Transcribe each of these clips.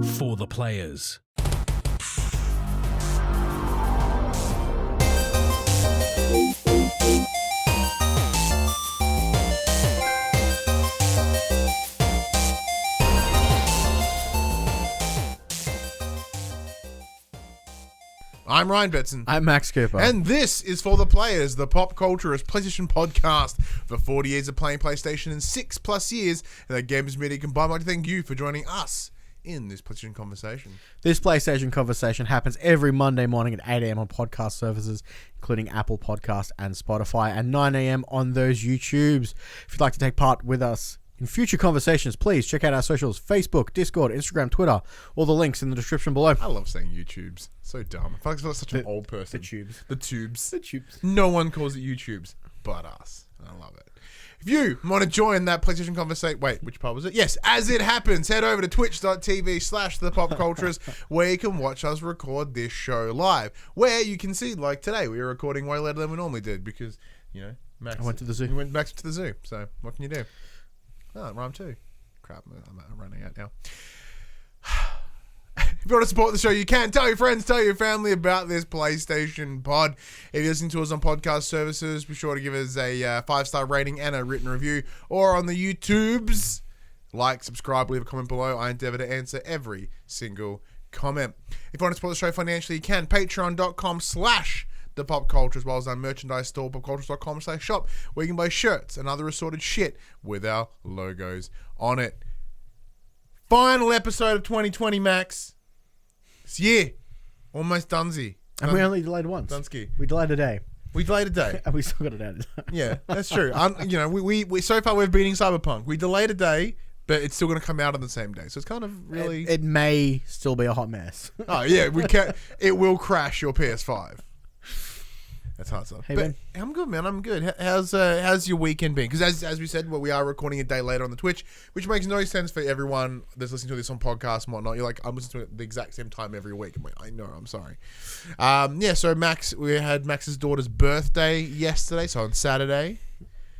For the players. I'm Ryan Betson. I'm Max Cooper. And this is For the Players, the pop culturist PlayStation podcast. For 40 years of playing PlayStation and 6+ years in the gamers media combined, I'd like to thank you for joining us in this PlayStation conversation. This PlayStation conversation happens every Monday morning at 8 a.m. on podcast services, including Apple Podcasts and Spotify, and 9 a.m. on those YouTubes. If you'd like to take part with us in future conversations, please check out our socials: Facebook, Discord, Instagram, Twitter. All the links in the description below. I love saying YouTubes. So dumb. I feel like I'm such an old person. The tubes. The tubes. The tubes. No one calls it YouTubes but us. I love it. If you want to join that PlayStation conversation, wait, which part was it? Yes, as it happens, head over to twitch.tv/thepopculturist where you can watch us record this show live. Where you can see, like today, we were recording way later than we normally did because, you know, Max. I went to the zoo. We went back to the zoo. So what can you do? Oh, rhyme too. Crap, I'm running out now. If you want to support the show, you can. Tell your friends, tell your family about this PlayStation pod. If you're listening to us on podcast services, be sure to give us a 5-star rating and a written review. Or on the YouTubes, like, subscribe, leave a comment below. I endeavor to answer every single comment. If you want to support the show financially, you can. Patreon.com/thepopculture, as well as our merchandise store, popcultures.com/shop, where you can buy shirts and other assorted shit with our logos on it. Final episode of 2020, Max. This year. Almost donesy. And we only delayed once. Dunsky. We delayed a day. We delayed a day. And we still got it out. Yeah, that's true. You know, we so far we're beating Cyberpunk. We delayed a day, but it's still going to come out on the same day. So it's kind of really... It may still be a hot mess. Oh, yeah. We can't... It will crash your PS5. That's hard stuff. Hey, but man. I'm good, man. I'm good. How's your weekend been? Because as we said, we are recording a day later on the Twitch, which makes no sense for everyone that's listening to this on podcasts and whatnot. You're like, I'm listening to it at the exact same time every week. I'm like, I know. I'm sorry. So Max, we had Max's daughter's birthday yesterday, so on Saturday.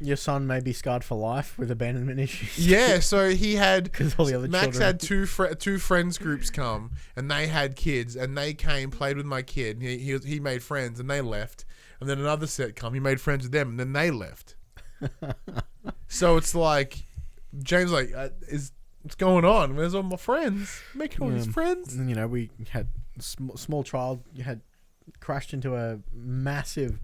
Your son may be scarred for life with abandonment issues. Yeah, so he had... Because all the other Max children... had two friends groups come, and they had kids, and they came, played with my kid. He made friends, and they left. And then another set come. He made friends with them, and then they left. So it's like, James like, what's going on? Where's all my friends? Making all these friends? And, you know, we had a small child had crashed into a massive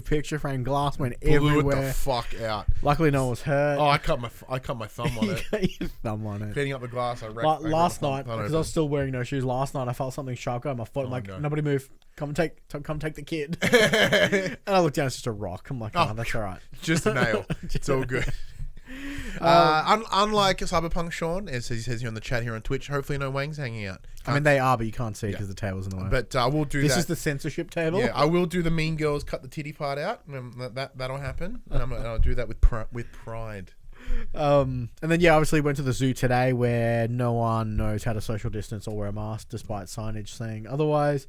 picture frame glass, went everywhere. Blew it the fuck out. Luckily, no one was hurt. Oh, I cut my thumb on it. Got your thumb on it. Cleaning up the glass, I wrecked last night, because I was still wearing no shoes. Last night, I felt something sharp go on my foot. I'm like, no. Nobody move. Come take the kid. And I looked down, it's just a rock. I'm like, oh, that's all right. Just a nail. It's all good. Unlike Cyberpunk Sean, as he says here on the chat here on Twitch, hopefully no wangs hanging out. I mean, they are, but you can't see because the table's in the way. But I will do this that. This is the censorship table? Yeah, I will do the Mean Girls cut the titty part out. That'll happen. And I'll do that with pride. And then, obviously went to the zoo today where no one knows how to social distance or wear a mask despite signage saying otherwise.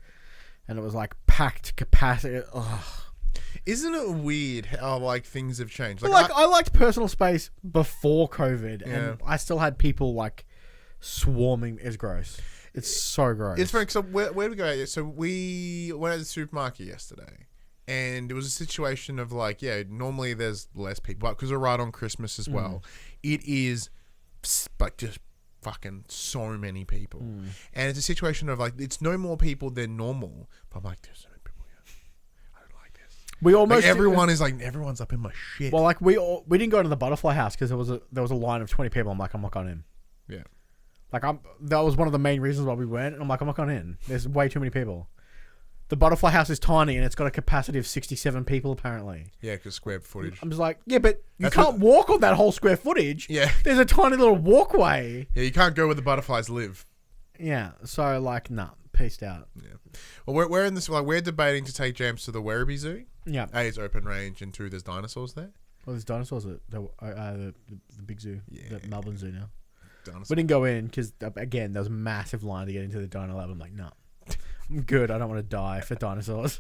And it was like packed capacity. Ugh. Isn't it weird how like things have changed? I liked personal space before COVID, Yeah. and I still had people like swarming. It's gross. It's so gross. It's funny. So where do we go? So we went to the supermarket yesterday, and it was a situation of like, normally there's less people, but because we're right on Christmas as well, it is like just fucking so many people, and it's a situation of like it's no more people than normal. But I'm like, there's so many people here. I don't like this. We almost everyone's up in my shit. Well, like we didn't go to the butterfly house because there was a line of 20 people. I'm like, I'm not going in. Yeah. Like that was one of the main reasons why we went. And I'm like, I'm not going in. There's way too many people. The butterfly house is tiny and it's got a capacity of 67 people apparently. Yeah, because square footage. I'm just like, but you can't walk on that whole square footage. Yeah. There's a tiny little walkway. Yeah, you can't go where the butterflies live. Yeah. So like, nah, peaced out. Yeah. Well, we're in this. Like, we're debating to take James to the Werribee Zoo. Yeah. A, it's open range, and 2, there's dinosaurs there. Well, there's dinosaurs at the big zoo, the Melbourne Zoo now. Dinosaurs. We didn't go in because again there was a massive line to get into the dino lab. I'm like, no, I'm good. I don't want to die for dinosaurs.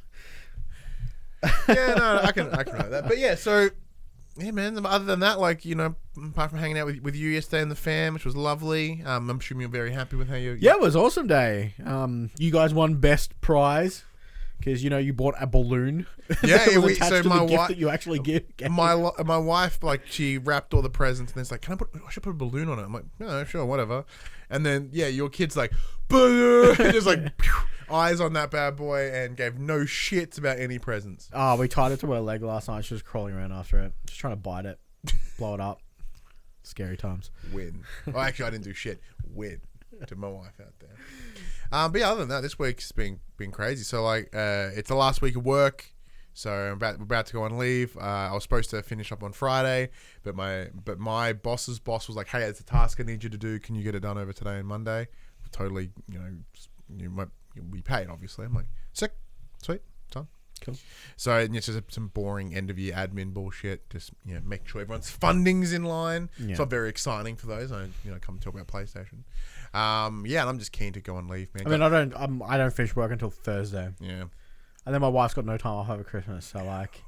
Yeah, no, I can know that. But yeah, so Yeah, man. Other than that, like, you know, apart from hanging out with you yesterday in the fam, which was lovely. I'm assuming you're very happy with how you. Yeah, it was an awesome day. You guys won best prize because you bought a balloon. Yeah, that was attached so to my the gift wife that you actually gave. My wife, like, she wrapped all the presents and then it's like, I should put a balloon on it. I'm like, no, sure, whatever. And then your kid's like, balloon, just like pew, eyes on that bad boy, and gave no shits about any presents. Oh, we tied it to her leg last night. She was crawling around after it, just trying to bite it, blow it up. Scary times. Win. Oh, actually, I didn't do shit. Win to my wife out there. But yeah, other than that, this week's been crazy. So like, it's the last week of work. So we're about to go on leave. I was supposed to finish up on Friday, but my boss's boss was like, "Hey, it's a task I need you to do. Can you get it done over today and Monday?" Totally, you might be paid. Obviously, I'm like, sick, sweet, done. Cool. So it's just some boring end of year admin bullshit. Just make sure everyone's funding's in line. Yeah. It's not very exciting for those. I come talk about PlayStation. And I'm just keen to go on leave, man. I mean, I don't finish work until Thursday. Yeah. And then my wife's got no time off over Christmas, so like,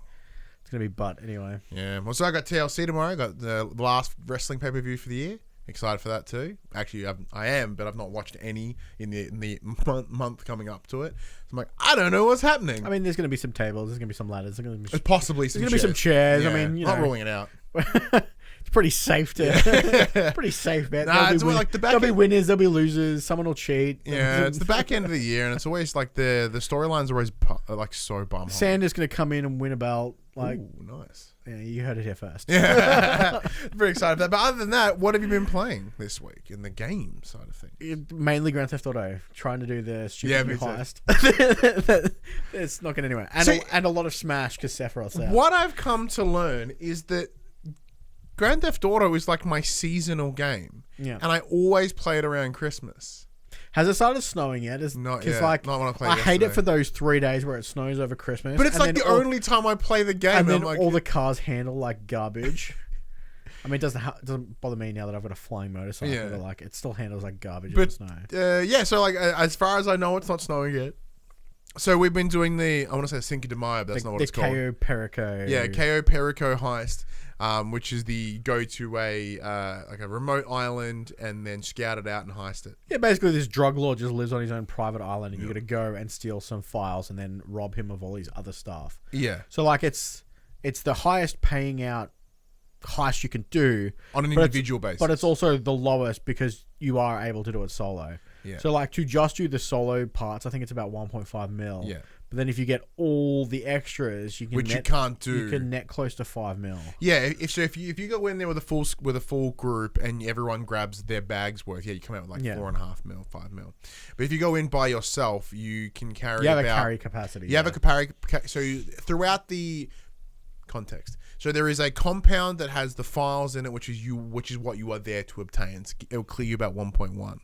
it's gonna be butt anyway. Yeah. Well, so I got TLC tomorrow. I got the last wrestling pay-per-view for the year. Excited for that too. Actually, I am, but I've not watched any in the month coming up to it. So I'm like, I don't know what's happening. I mean, there's gonna be some tables, there's gonna be some ladders, there's gonna be possibly some. There's gonna be some chairs. Yeah. I mean, not ruling it out. It's pretty safe to. Pretty safe bet. Nah, it's like the back. There'll be winners, there'll be losers. Someone will cheat. Yeah, it's the back end of the year, and it's always like the storylines are always like so bum. Sanders gonna come in and win a belt. Like, ooh, nice. Yeah, you heard it here first. Yeah, very excited for that. But other than that, what have you been playing this week in the game side of things? Mainly Grand Theft Auto, trying to do the stupid new heist. It's not going anywhere. And a lot of Smash because Sephiroth's out. What I've come to learn is that Grand Theft Auto is like my seasonal game. Yeah. And I always play it around Christmas. Has it started snowing yet? Not yet. Like, not when I played I hate it for those 3 days where it snows over Christmas. But it's like the only time I play the game. And then like, all the cars handle like garbage. I mean, it doesn't bother me now that I've got a flying motorcycle. Yeah. But like, it still handles like garbage in the snow. Yeah, so like, as far as I know, it's not snowing yet. So we've been doing I want to say Cinco de Mayo, but that's not what it's called. The Cayo Perico. Yeah, Cayo Perico heist. Which is the go to a remote island and then scout it out and heist it. Yeah, basically this drug lord just lives on his own private island, and you got to go and steal some files and then rob him of all his other stuff. Yeah. So like it's the highest paying out heist you can do on an individual basis, but it's also the lowest because you are able to do it solo. Yeah. So like to just do the solo parts, I think it's about 1.5 mil. Yeah. But then if you get all the extras, you can't do. You can net close to 5 mil. Yeah, if you go in there with a full group and everyone grabs their bags worth, you come out with like 4.5 mil, 5 mil. But if you go in by yourself, you can carry. You have a carry capacity. You have a carry. So throughout the context, so there is a compound that has the files in it, which is what you are there to obtain. It will clear you about 1.1.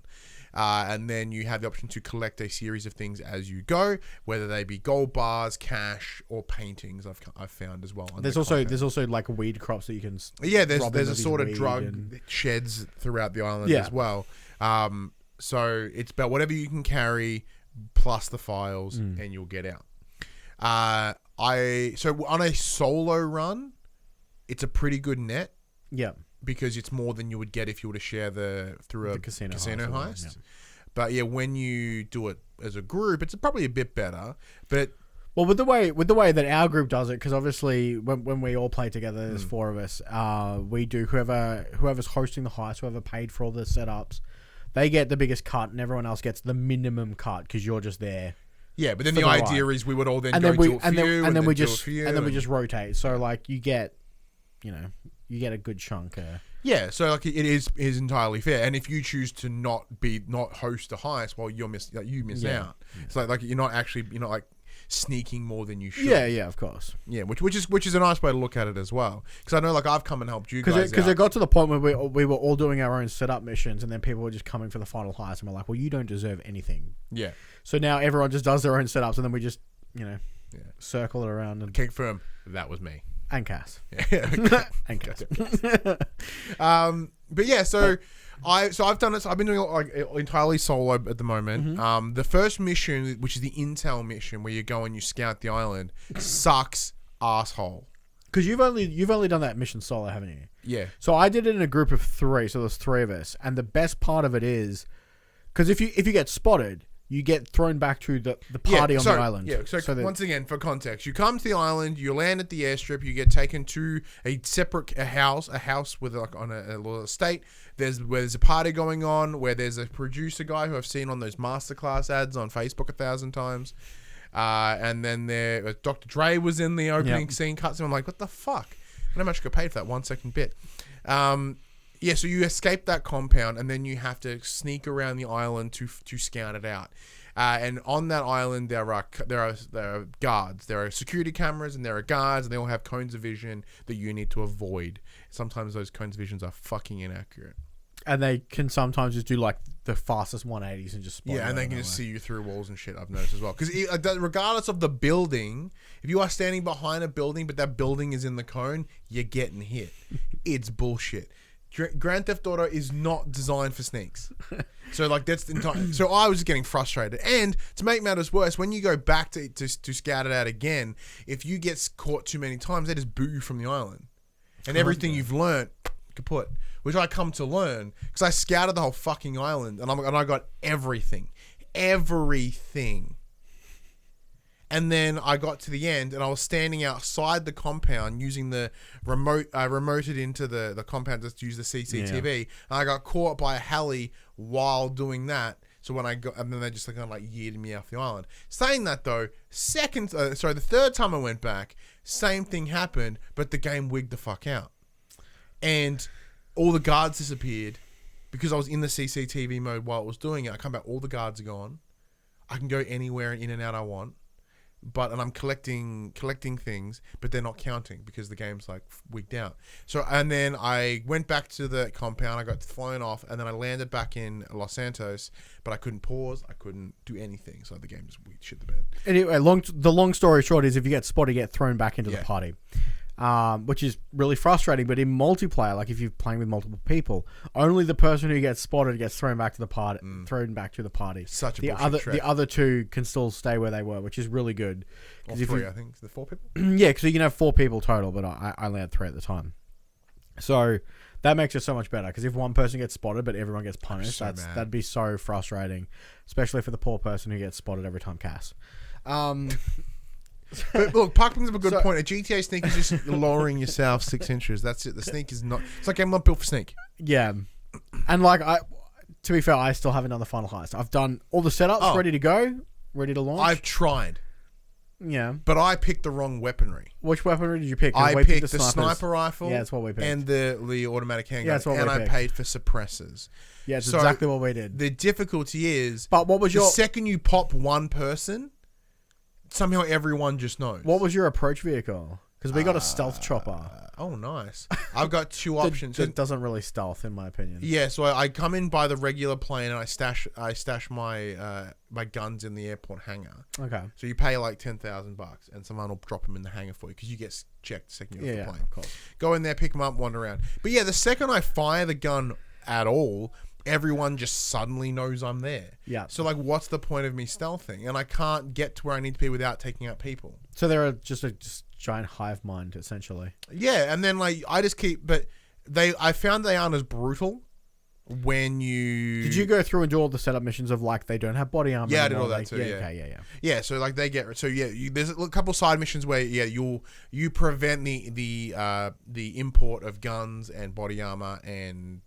And then you have the option to collect a series of things as you go, whether they be gold bars, cash, or paintings. I've found as well. There's also like weed crops that you can. Yeah, there's a sort of drug sheds throughout the island as well. So it's about whatever you can carry plus the files, and you'll get out. So on a solo run, it's a pretty good net. Yeah. Because it's more than you would get if you were to share through a casino heist. Yeah. But yeah, when you do it as a group, it's probably a bit better. But with the way that our group does it, because obviously when we all play together, there's 4 of us. We do whoever's hosting the heist, whoever paid for all the setups, they get the biggest cut, and everyone else gets the minimum cut because you're just there. Yeah, but then the idea is we would all then go to a few, and then we just rotate. So like you get a good chunk. Yeah, so like it is entirely fair. And if you choose to not host a heist, well, you miss out. Yeah. It's like you're not like sneaking more than you should. Yeah, of course. Yeah, which is a nice way to look at it as well. Because I know like I've come and helped you guys because it got to the point where we were all doing our own setup missions, and then people were just coming for the final heist, and we're like, well, you don't deserve anything. Yeah. So now everyone just does their own setups, and then we just circle it around and confirm that was me. And Cass. Yeah. And Cass. But yeah, so I've done it. So I've been doing it like entirely solo at the moment. Mm-hmm. The first mission, which is the intel mission, where you go and you scout the island, sucks asshole. Because you've only done that mission solo, haven't you? Yeah. So I did it in a group of 3, so there's 3 of us. And the best part of it is, because if you get spotted, you get thrown back to the party on the island. Yeah, so once again, for context, you come to the island, you land at the airstrip, you get taken to a separate house with like on a little estate. Where there's a party going on, where there's a producer guy who I've seen on those masterclass ads on Facebook 1,000 times. And then Dr. Dre was in the opening scene cutscene. I'm like, what the fuck? I don't know how much I got paid for that 1 second bit. Yeah, so you escape that compound, and then you have to sneak around the island to scout it out. And on that island, there are guards. There are security cameras, and there are guards, and they all have cones of vision that you need to avoid. Sometimes those cones of visions are fucking inaccurate. And they can sometimes just do like the fastest 180s and just spot. Yeah, and they can just see you through walls and shit. I've noticed as well. Because regardless of the building, if you are standing behind a building, but that building is in the cone, you're getting hit. It's bullshit. Grand Theft Auto is not designed for sneaks. So like that's the entire. So I was just getting frustrated. And to make matters worse, when you go back to scout it out again, if you get caught too many times, they just boot you from the island, and everything you've learnt kaput. Which I come to learn because I scouted the whole fucking island and I got everything. And then I got to the end and I was standing outside the compound using the remote. I remoted into the compound just to use the CCTV. Yeah. And I got caught by a heli while doing that. So when I got, and then they just kind of like yeeted me off the island. Saying that though, the third time I went back, same thing happened, but the game wigged the fuck out. And all the guards disappeared because I was in the CCTV mode while it was doing it. I come back, all the guards are gone. I can go anywhere and in and out I want. And I'm collecting things, but they're not counting because the game's like wigged out. So, and then I went back to the compound, I got flown off, and then I landed back in Los Santos, but I couldn't pause, I couldn't do anything. So the game just shit the bed. Anyway, the long story short is if you get spotted, you get thrown back into the party. Which is really frustrating. But in multiplayer, like if you're playing with multiple people, only the person who gets spotted gets thrown back to the party. Such a the other 2 can still stay where they were, which is really good. Or 3, I think. Is there 4 people? Yeah, because you can have 4 people total, but I only had 3 at the time. So that makes it so much better. Because if one person gets spotted, but everyone gets punished, that'd be so frustrating, especially for the poor person who gets spotted every time. Cass. But look, Park brings up a good point. A GTA sneak is just lowering yourself 6 inches. That's it. The sneak is not. It's like I'm not built for sneak. Yeah, and like to be fair, I still haven't done the final heist. I've done all the setups, ready to go, ready to launch. I've tried. Yeah, but I picked the wrong weaponry. Which weaponry did you pick? I picked the sniper rifle. Yeah, that's what we picked. And the automatic handgun. Yeah, that's what we picked. And I paid for suppressors. Yeah, it's exactly what we did. The difficulty is, but what was the second you pop one person, somehow everyone just knows. What was your approach vehicle? Because we got a stealth chopper. Oh, nice. I've got 2 options. It doesn't really stealth, in my opinion. Yeah, so I come in by the regular plane and I stash my my guns in the airport hangar. Okay. So you pay like $10,000 and someone will drop them in the hangar for you because you get checked the second you're off the plane. Of course. Go in there, pick them up, wander around. But yeah, the second I fire the gun at all, everyone just suddenly knows I'm there. Yeah. So like, what's the point of me stealthing? And I can't get to where I need to be without taking out people. So they're just giant hive mind, essentially. Yeah, and then like I just keep, but I found they aren't as brutal when you. Did you go through and do all the setup missions of like they don't have body armor? Yeah, I did all that too. Yeah, okay, yeah. So like they get there's a couple side missions where you prevent the import of guns and body armor and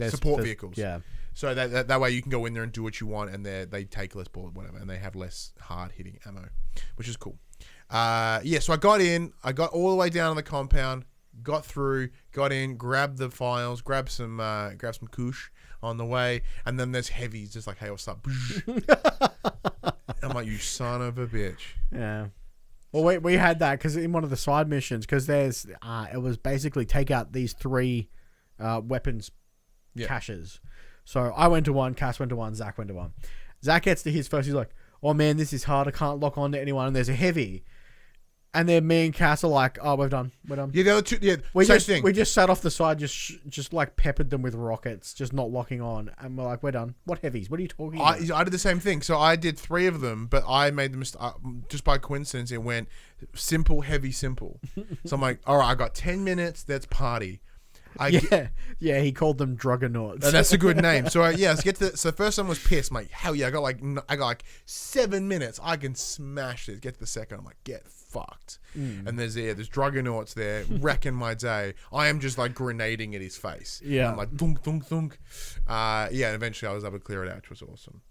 support vehicles. Yeah. So that way you can go in there and do what you want, and they take less bullet, whatever, and they have less hard hitting ammo, which is cool. So I got in, I got all the way down to the compound, got through, got in, grabbed the files, grabbed some kush on the way, and then there's heavies just like, hey, what's up? I'm like, you son of a bitch. Yeah. Well, we had that because in one of the side missions, because there's it was basically take out these 3 weapons caches. So I went to one, Cass went to one, Zach went to one. Zach gets to his first, he's like, oh man, this is hard, I can't lock on to anyone, and there's a heavy. And then me and Cass are like, "Oh, we're done. We're done." Yeah, the other two. Yeah, We same just thing. we just sat off the side, just like peppered them with rockets, just not locking on, and we're like, "We're done." What heavies? What are you talking about? I did the same thing. So I did 3 of them, but I made the mistake. Just by coincidence, it went simple, heavy, simple. So I'm like, all right, I got 10 minutes. Let's party. Yeah. He called them druggernauts. That's a good name. So let's get to. So the first one was piss. I'm like, hell yeah, I got like 7 minutes. I can smash this. Get to the second. I'm like, get fucked. And there's druggernauts there wrecking my day. I am just like grenading at his face. Yeah. And I'm like thunk thunk thunk. And eventually I was able to clear it out, which was awesome.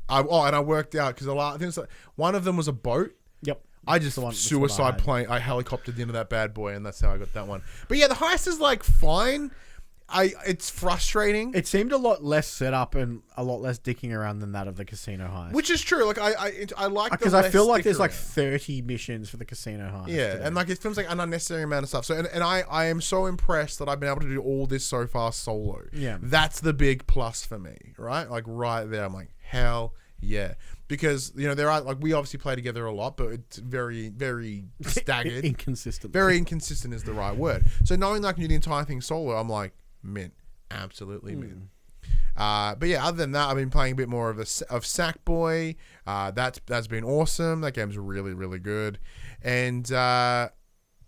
I worked out because I think it's like, one of them was a boat. Yep. I just suicide plane. I helicoptered into that bad boy, and that's how I got that one. But yeah, the heist is like fine. It's frustrating. It seemed a lot less set up and a lot less dicking around than that of the casino heist. Which is true. Like I like because I feel like there's like 30 missions for the casino heist. Yeah, and like it feels like an unnecessary amount of stuff. So and I am so impressed that I've been able to do all this so far solo. Yeah, that's the big plus for me, right? Like right there, I'm like hell yeah. Because, there are, like, we obviously play together a lot, but it's very, very staggered. Inconsistent. Very inconsistent is the right word. So knowing that I can do the entire thing solo, I'm like, mint. Absolutely mint. But yeah, other than that, I've been playing a bit more of Sackboy. That's been awesome. That game's really, really good. And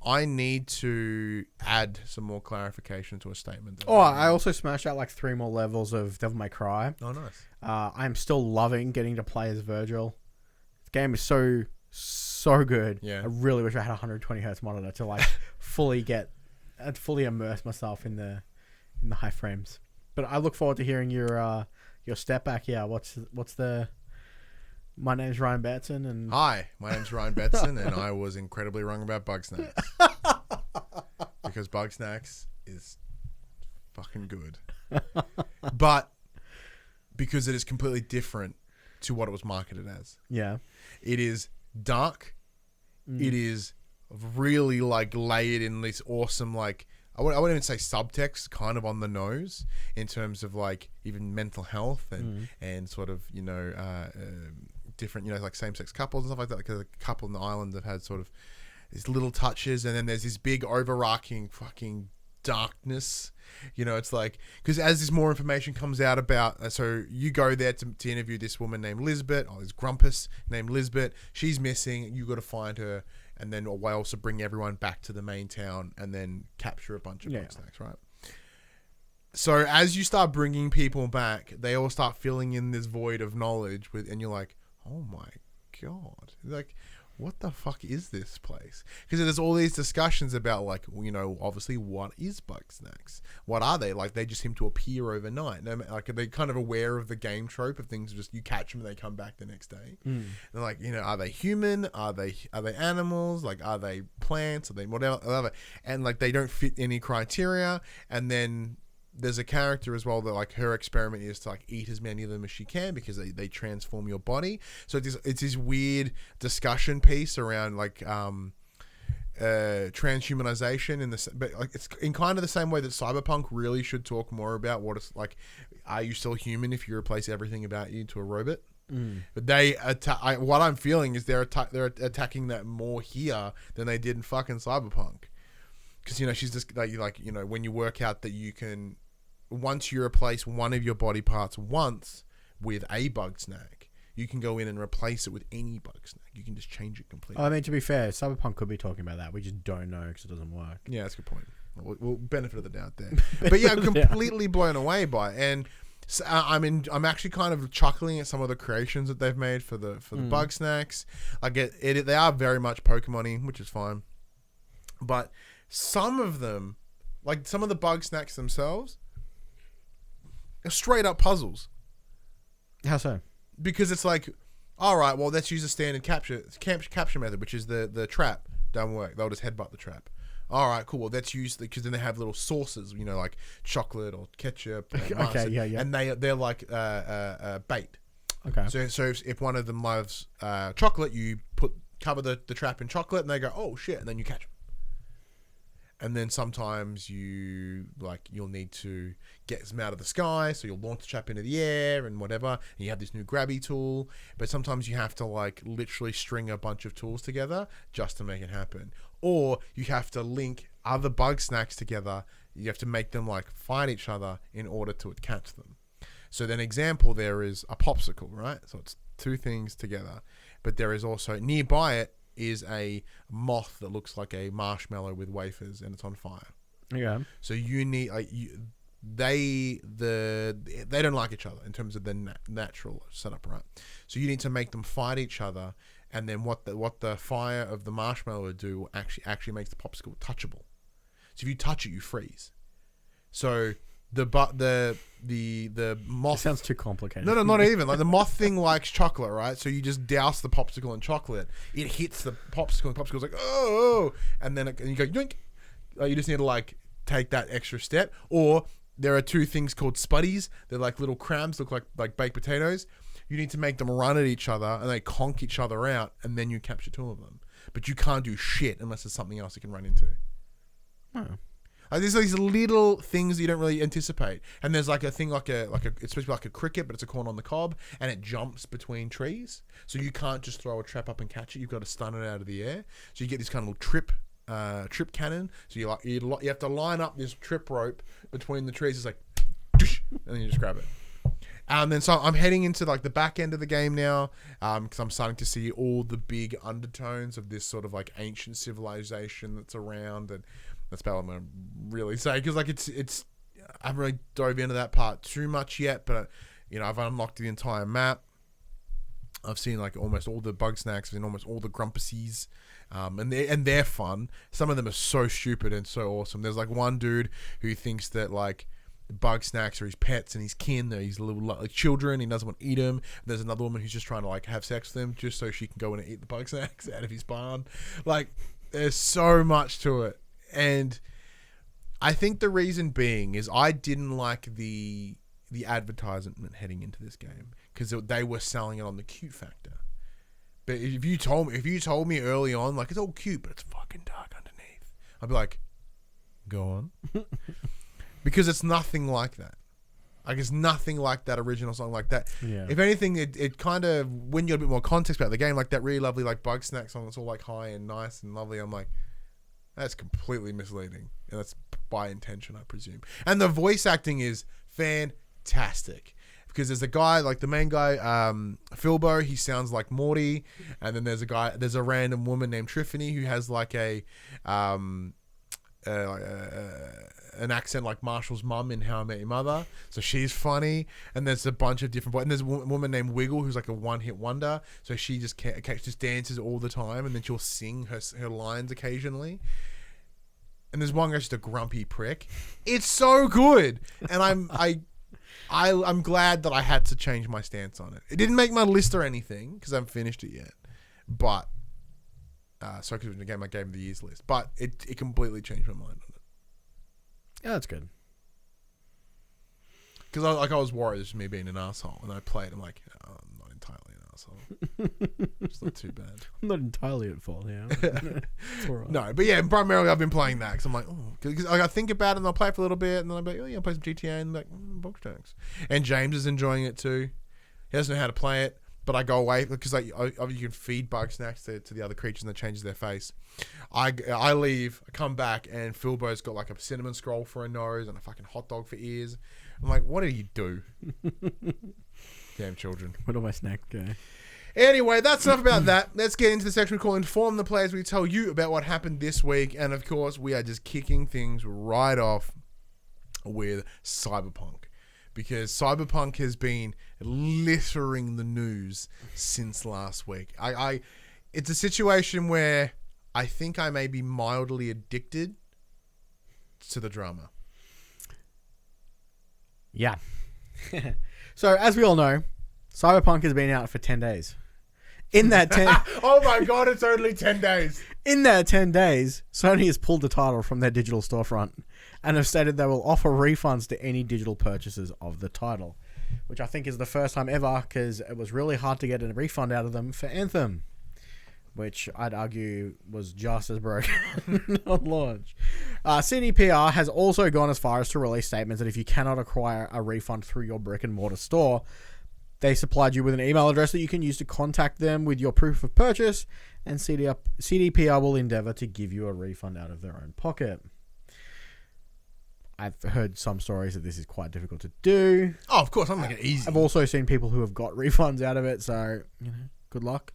I need to add some more clarification to a statement. I also smashed out like 3 more levels of Devil May Cry. Oh, nice. I'm still loving getting to play as Virgil. The game is so good. Yeah. I really wish I had a 120 hertz monitor to like fully immerse myself in the high frames. But I look forward to hearing your step back. Yeah, what's the? My name's Ryan Batson, and hi, my name's Ryan Batson, and I was incredibly wrong about Bugsnax because Bugsnax is fucking good, but because it is completely different to what it was marketed as. Yeah, it is dark. It is really like layered in this awesome like. I wouldn't even say subtext, kind of on the nose in terms of like even mental health and sort of different like same-sex couples and stuff like that. Because a couple in the island have had sort of these little touches, and then there's this big overarching fucking darkness. It's like because as this more information comes out about, so you go there to interview this woman named Lisbeth, or this Grumpus named Lisbeth. She's missing. You got to find her. And then we'll also bring everyone back to the main town and then capture a bunch of Bugsnax, right? So as you start bringing people back, they all start filling in this void of knowledge and you're like, oh my God. Like, what the fuck is this place? Because there's all these discussions about like, obviously what is Bugsnax? What are they? Like they just seem to appear overnight. Like are they kind of aware of the game trope of things just you catch them and they come back the next day? They're like, are they human? Are they animals? Like are they plants? Are they whatever? And like they don't fit any criteria. And then there's a character as well that like her experiment is to like eat as many of them as she can because they transform your body. So it's this weird discussion piece around like transhumanization but like it's in kind of the same way that Cyberpunk really should talk more about what it's like. Are you still human if you replace everything about you to a robot? But they what I'm feeling is they're attacking that more here than they did in fucking Cyberpunk. Because she's just like when you work out that you can, once you replace one of your body parts once with a Bugsnax, you can go in and replace it with any Bugsnax. You can just change it completely. I mean, to be fair, Cyberpunk could be talking about that. We just don't know because it doesn't work. Yeah, that's a good point. We'll benefit of the doubt there. But yeah, I'm completely blown away by it. And so, I'm actually kind of chuckling at some of the creations that they've made for the Bugsnax. Like they are very much Pokemon-y, which is fine. But some of them, like some of the Bugsnax themselves, are straight up puzzles. How so? Because it's like, all right, well, let's use a standard capture method, which is the trap. Don't work. They'll just headbutt the trap. All right, cool. Well, let's use because then they have little sauces, like chocolate or ketchup. Okay, yeah. And they're like bait. Okay. So if one of them loves chocolate, you cover the trap in chocolate, and they go, oh shit, and then you catch them. And then sometimes you'll need to get them out of the sky, so you'll launch the trap into the air and whatever, and you have this new grabby tool. But sometimes you have to like literally string a bunch of tools together just to make it happen. Or you have to link other Bugsnax together. You have to make them like fight each other in order to catch them. So then example, there is a popsicle, right? So it's two things together. But there is also nearby it is a moth that looks like a marshmallow with wafers and it's on fire. Yeah. So you need they don't like each other in terms of the natural setup, right? So you need to make them fight each other, and then what the fire of the marshmallow would do actually makes the popsicle touchable. So if you touch it, you freeze. So the moth... It sounds too complicated. No, not even. Like the moth thing likes chocolate, right? So you just douse the popsicle in chocolate. It hits the popsicle, and the popsicle's like, oh! And then and you go, yoink! You just need to like take that extra step. Or there are two things called spuddies. They're like little crabs, look like baked potatoes. You need to make them run at each other, and they conk each other out, and then you capture two of them. But you can't do shit unless there's something else you can run into. Oh. There's these little things you don't really anticipate, and there's like a thing it's supposed to be like a cricket, but it's a corn on the cob, and it jumps between trees. So you can't just throw a trap up and catch it. You've got to stun it out of the air. So you get this kind of little trip cannon. So you have to line up this trip rope between the trees. It's like, and then you just grab it. And then so I'm heading into like the back end of the game now, because I'm starting to see all the big undertones of this sort of like ancient civilization that's around, and that's about what I'm gonna really say, because like it's I haven't really dove into that part too much yet, but I've unlocked the entire map. I've seen like almost all the Bugsnax, I've seen almost all the Grumpuses, and they're fun. Some of them are so stupid and so awesome. There's like one dude who thinks that like Bugsnax are his pets and his kin, they're his little like children. He doesn't want to eat them. There's another woman who's just trying to like have sex with them just so she can go in and eat the Bugsnax out of his barn. Like there's so much to it. And I think the reason being is I didn't like the advertisement heading into this game, because they were selling it on the cute factor. But if you told me early on, like, it's all cute, but it's fucking dark underneath, I'd be like, go on. Because it's nothing like that. Like, it's nothing like that original song like that. Yeah. If anything, it kind of, when you get a bit more context about the game, like that really lovely like Bugsnax song that's all like high and nice and lovely, I'm like, that's completely misleading. And that's by intention, I presume. And the voice acting is fantastic. Because there's a guy, like the main guy, Philbo, he sounds like Morty. And then there's a random woman named Triffany who has like an accent like Marshall's mum in How I Met Your Mother. So she's funny. And there's a bunch of different voices. And there's a woman named Wiggle who's like a one-hit wonder. So she just dances all the time, and then she'll sing her lines occasionally. And there's one guy's just a grumpy prick. It's so good. And I'm glad that I had to change my stance on it. It didn't make my list or anything because I haven't finished it yet. But because it was a game I gave the year's list. But it completely changed my mind on it. Yeah, that's good. Because I was worried it was me being an asshole, and I played. I'm like, oh, I'm not entirely an asshole. It's not too bad. I'm not entirely at fault, yeah. It's all right. No, but yeah, primarily I've been playing that because I'm like, oh, because I think about it and I'll play it for a little bit, and then I'm like, oh yeah, I'll play some GTA, and like, Bugsnax. And James is enjoying it too. He doesn't know how to play it, but I go away because like you can feed Bugsnax to the other creatures and that changes their face. I leave, I come back, and Philbo's got like a cinnamon scroll for a nose and a fucking hot dog for ears. I'm like, what do you do? Damn children. Where do my snack go? Anyway, that's enough about that. Let's get into the section we call Inform the Players. We tell you about what happened this week. And of course, we are just kicking things right off with Cyberpunk. Because Cyberpunk has been littering the news since last week. It's a situation where I think I may be mildly addicted to the drama. Yeah. So, as we all know, Cyberpunk has been out for 10 days. In that 10... Oh my god, it's only 10 days. In that 10 days, Sony has pulled the title from their digital storefront and have stated they will offer refunds to any digital purchases of the title, which I think is the first time ever, because it was really hard to get a refund out of them for Anthem. which I'd argue was just as broken on launch. CDPR has also gone as far as to release statements that if you cannot acquire a refund through your brick and mortar store, they supplied you with an email address that you can use to contact them with your proof of purchase, and CDPR will endeavor to give you a refund out of their own pocket. I've heard some stories that this is quite difficult to do. Oh, of course, I'm making it easy. I've also seen people who have got refunds out of it, so, good luck.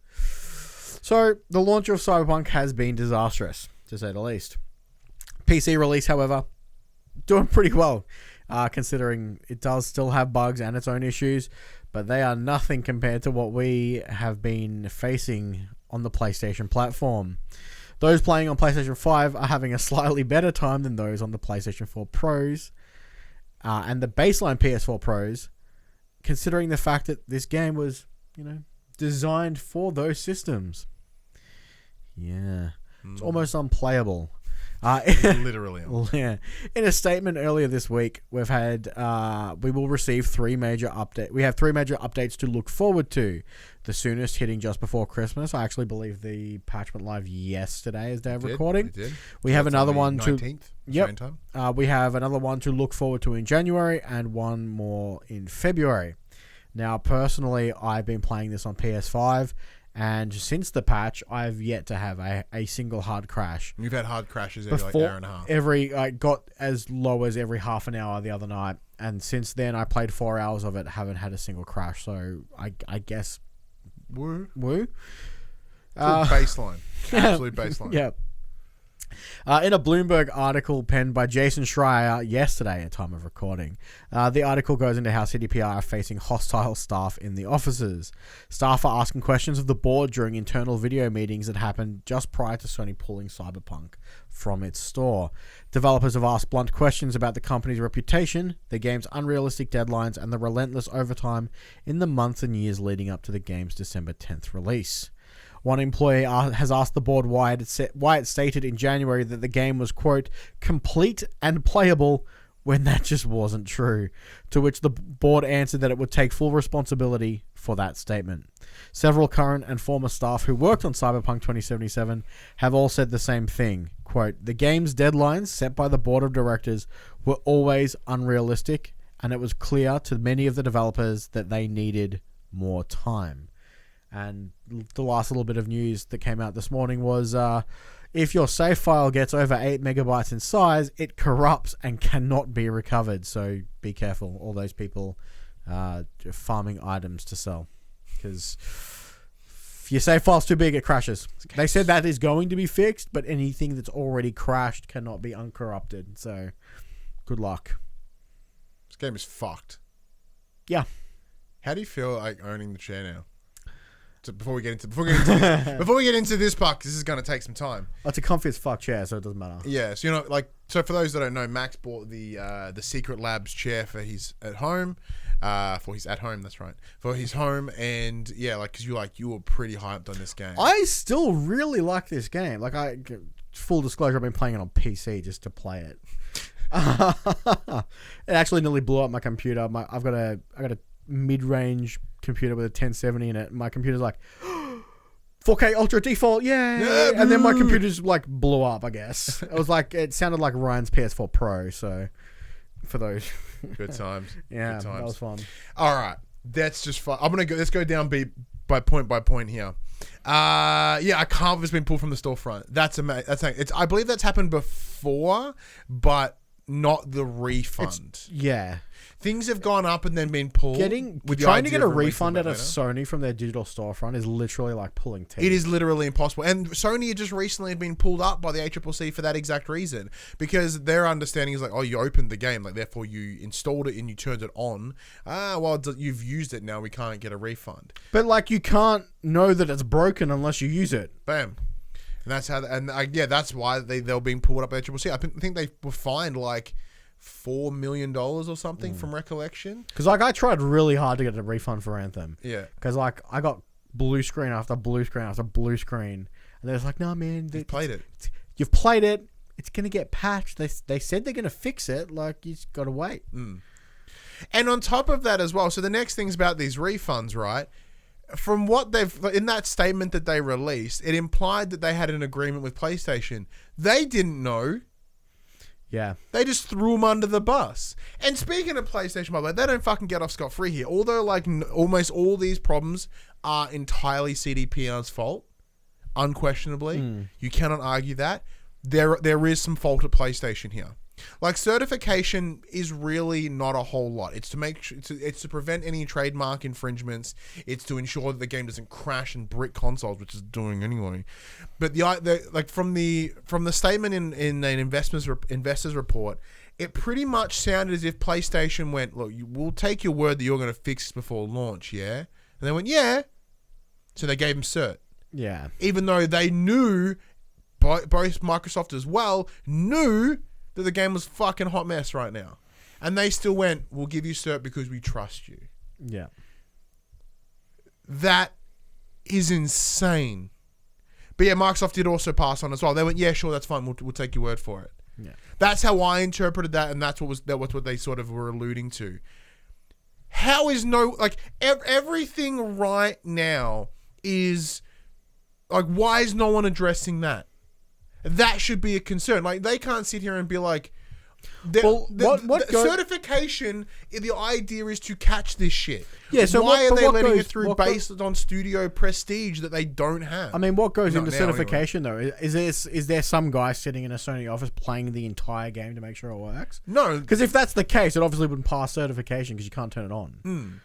So, the launch of Cyberpunk has been disastrous, to say the least. PC release, however, doing pretty well, considering it does still have bugs and its own issues, but they are nothing compared to what we have been facing on the PlayStation platform. Those playing on PlayStation 5 are having a slightly better time than those on the PlayStation 4 Pros and the baseline PS4 Pros, considering the fact that this game was, designed for those systems. Yeah. It's almost unplayable. Literally. Yeah. In a statement earlier this week, we will receive three major updates. We have three major updates to look forward to. The soonest hitting just before Christmas. I actually believe the patch went live yesterday as they're recording. It did. We have another one 19th, Yep. We have another one to look forward to in January and one more in February. Now, personally, I've been playing this on PS5. And since the patch, I've yet to have a single hard crash. You've had hard crashes every hour and a half. I got as low as every half an hour the other night. And since then, I played 4 hours of it, haven't had a single crash. So, I guess... Woo. Baseline. Absolute baseline. Yeah. In a Bloomberg article penned by Jason Schreier yesterday at time of recording, the article goes into how CDPR are facing hostile staff in the offices. Staff are asking questions of the board during internal video meetings that happened just prior to Sony pulling Cyberpunk from its store. Developers have asked blunt questions about the company's reputation, the game's unrealistic deadlines, and the relentless overtime in the months and years leading up to the game's December 10th release. One employee has asked the board why it stated in January that the game was, quote, complete and playable when that just wasn't true, to which the board answered that it would take full responsibility for that statement. Several current and former staff who worked on Cyberpunk 2077 have all said the same thing, quote, the game's deadlines set by the board of directors were always unrealistic, and it was clear to many of the developers that they needed more time. And the last little bit of news that came out this morning was if your save file gets over 8 megabytes in size, it corrupts and cannot be recovered. So be careful, all those people farming items to sell. Because if your save file's too big, it crashes. They said that is going to be fixed, but anything that's already crashed cannot be uncorrupted. So good luck. This game is fucked. Yeah. How do you feel like owning the chair now? So before we get into this part, 'cause this is going to take some time. Oh, it's a comfy as fuck chair, so it doesn't matter. Yeah, so so for those that don't know, Max bought the Secret Labs chair for his at home, that's right, for his home, and yeah, because you were pretty hyped on this game. I still really like this game. Full disclosure, I've been playing it on PC just to play it. It actually nearly blew up my computer. I got a mid-range computer with a 1070 in it. My computer's like 4K Ultra default, yay! And then my computer just blew up, I guess. It sounded like Ryan's PS4 Pro, so for those good times. Yeah, good times. That was fun. All right, that's just fun. Let's go down by point here. I can't believe it's been pulled from the storefront. That's amazing. I believe that's happened before, but not the refund. Things have gone up and then been pulled. Trying to get a refund out of Sony from their digital storefront is literally like pulling teeth. It is literally impossible. And Sony just recently had been pulled up by the ACCC for that exact reason. Because their understanding is you opened the game, therefore you installed it and you turned it on. You've used it now, we can't get a refund. But you can't know that it's broken unless you use it. Bam. And that's how, that's why they're being pulled up by ACCC. I think they were fined $4 million or something from recollection. Because I tried really hard to get a refund for Anthem. Yeah. Because I got blue screen after blue screen after blue screen, and they're like, "No, man, you've played it. You've played it. It's gonna get patched. They said they're gonna fix it. You just gotta wait." And on top of that as well, so the next thing's about these refunds, right? from what they've in that statement that they released, it implied that they had an agreement with PlayStation. They didn't know. Yeah. They just threw them under the bus. And speaking of PlayStation, by the way, they don't fucking get off scot-free here. Although, like, almost all these problems are entirely CDPR's fault, unquestionably. You cannot argue that. There is some fault at PlayStation here. Like, certification is really not a whole lot. It's to make sure, it's to prevent any trademark infringements. It's to ensure that the game doesn't crash and brick consoles, which is doing anyway. But like from the statement in an investors report, it pretty much sounded as if PlayStation went, "Look, we'll take your word that you're going to fix this before launch, yeah?" And they went, "Yeah." So they gave him cert. Yeah. Even though they knew, both Microsoft as well knew that the game was fucking hot mess right now. And they still went, "We'll give you cert because we trust you." Yeah. That is insane. But yeah, Microsoft did also pass on as well. They went, "Yeah, sure, that's fine. We'll take your word for it." Yeah. That's how I interpreted that, and that's what they sort of were alluding to. How is everything right now is like, why is no one addressing that? That should be a concern. Like, they can't sit here and be like, certification, the idea is to catch this shit. Yeah, so why are they letting it through based on studio prestige that they don't have? I mean, what goes into certification, anyway, though? Is there some guy sitting in a Sony office playing the entire game to make sure it works? No. Because if that's the case, it obviously wouldn't pass certification because you can't turn it on.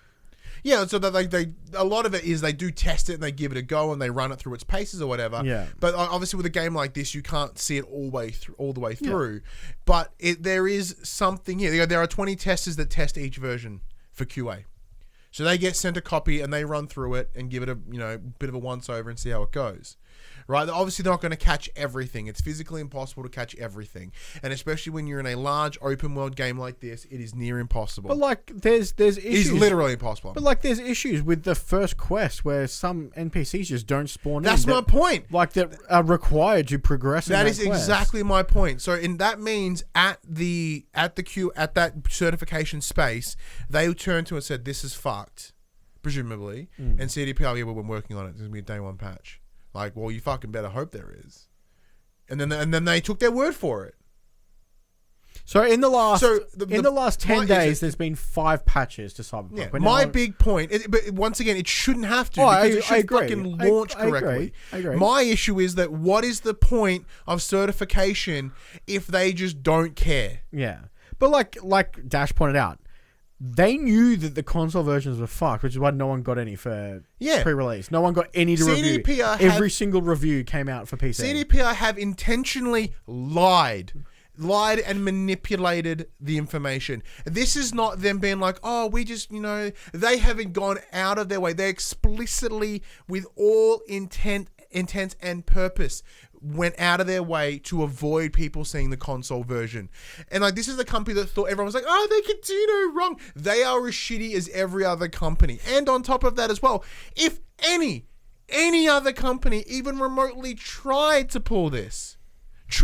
Yeah, so that a lot of it is they do test it and they give it a go and they run it through its paces or whatever. Yeah. But obviously with a game like this, you can't see it all the way through. Yeah. But there is something here. There are 20 testers that test each version for QA. So they get sent a copy and they run through it and give it a bit of a once over and see how it goes. Right? Obviously, they're not going to catch everything. It's physically impossible to catch everything. And especially when you're in a large open world game like this, it is near impossible. But like, there's issues. It's literally impossible. But like, there's issues with the first quest where some NPCs just don't spawn That's in. my point. Like, that are required to progress in that is quest. Exactly my point. So, that means at that certification space, they turned to and said, "This is fucked," presumably. And CDPR, "Yeah, we've been working on it. There's going to be a day one patch." Like, well, you fucking better hope there is. And then they took their word for it. So in the last 10 days, there's been 5 patches to Cyberpunk. Yeah, my big point, but once again, it shouldn't have to because it should fucking launch correctly. I agree. My issue is that what is the point of certification if they just don't care? Yeah. But like Dash pointed out, they knew that the console versions were fucked, which is why no one got any for pre-release. No one got any to review. Every single review came out for PC. CDPR have intentionally lied and manipulated the information. This is not them being like, "Oh, we just, they haven't gone out of their way." They explicitly, with all intent and purpose, went out of their way to avoid people seeing the console version. And like, this is the company that thought everyone was like, "Oh, they could do no wrong." They are as shitty as every other company. And on top of that as well, if any other company even remotely tried to pull this,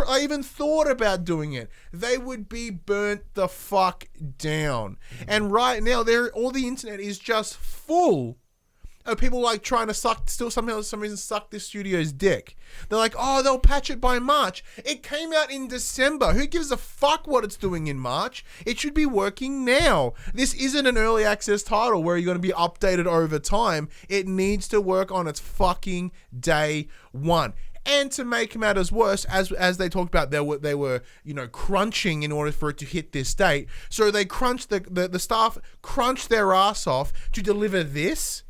I even thought about doing it, they would be burnt the fuck down. And right now, all the internet is just full of people like trying to suck this studio's dick. They're like, "Oh, they'll patch it by March." It came out in December. Who gives a fuck what it's doing in March? It should be working now. This isn't an early access title where you're going to be updated over time. It needs to work on its fucking day one. And to make matters worse, as they talked about, they were crunching in order for it to hit this date. So they crunched the staff crunched their ass off to deliver this.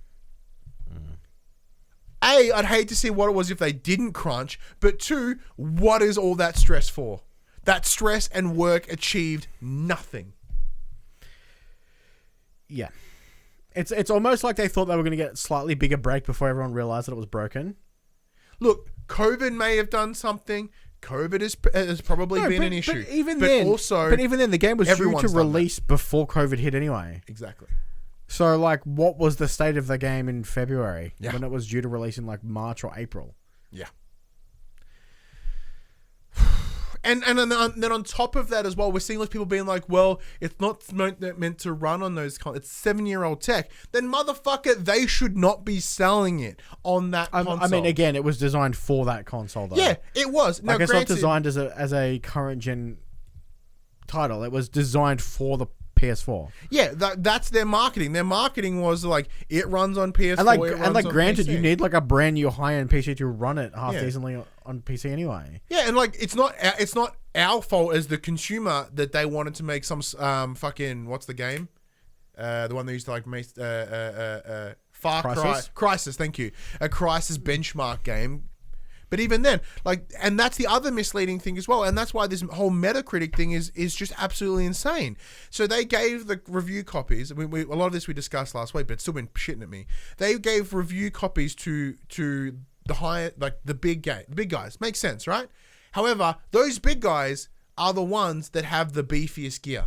A, I'd hate to see what it was if they didn't crunch, but 2, what is all that stress for? That stress and work achieved nothing. Yeah. It's almost like they thought they were going to get a slightly bigger break before everyone realized that it was broken. Look, COVID may have done something. COVID has probably been an issue. But even then, the game was due to release before COVID hit anyway. Exactly. So, like, what was the state of the game in February when it was due to release in, like, March or April? Yeah. And then on top of that as well, we're seeing those people being like, well, it's not meant to run on those it's 7-year-old tech. Then motherfucker, they should not be selling it on that console. I mean, again, it was designed for that console though. Yeah, it was. Now, like, it's not designed as a current gen title. It was designed for the PS4. Yeah, that's their marketing. Their marketing was like, it runs on PS4. And like granted, you need like a brand new high-end PC to run it half decently on PC anyway. Yeah, and like it's not our fault as the consumer that they wanted to make some fucking what's the game? The one they used to like make Far Cry Crisis. Thank you, a Crisis benchmark game. But even then, like, and that's the other misleading thing as well, and that's why this whole Metacritic thing is just absolutely insane. So they gave the review copies. I mean, a lot of this we discussed last week, but it's still been shitting at me. They gave review copies to the higher, like the big guys. Makes sense, right? However, those big guys are the ones that have the beefiest gear.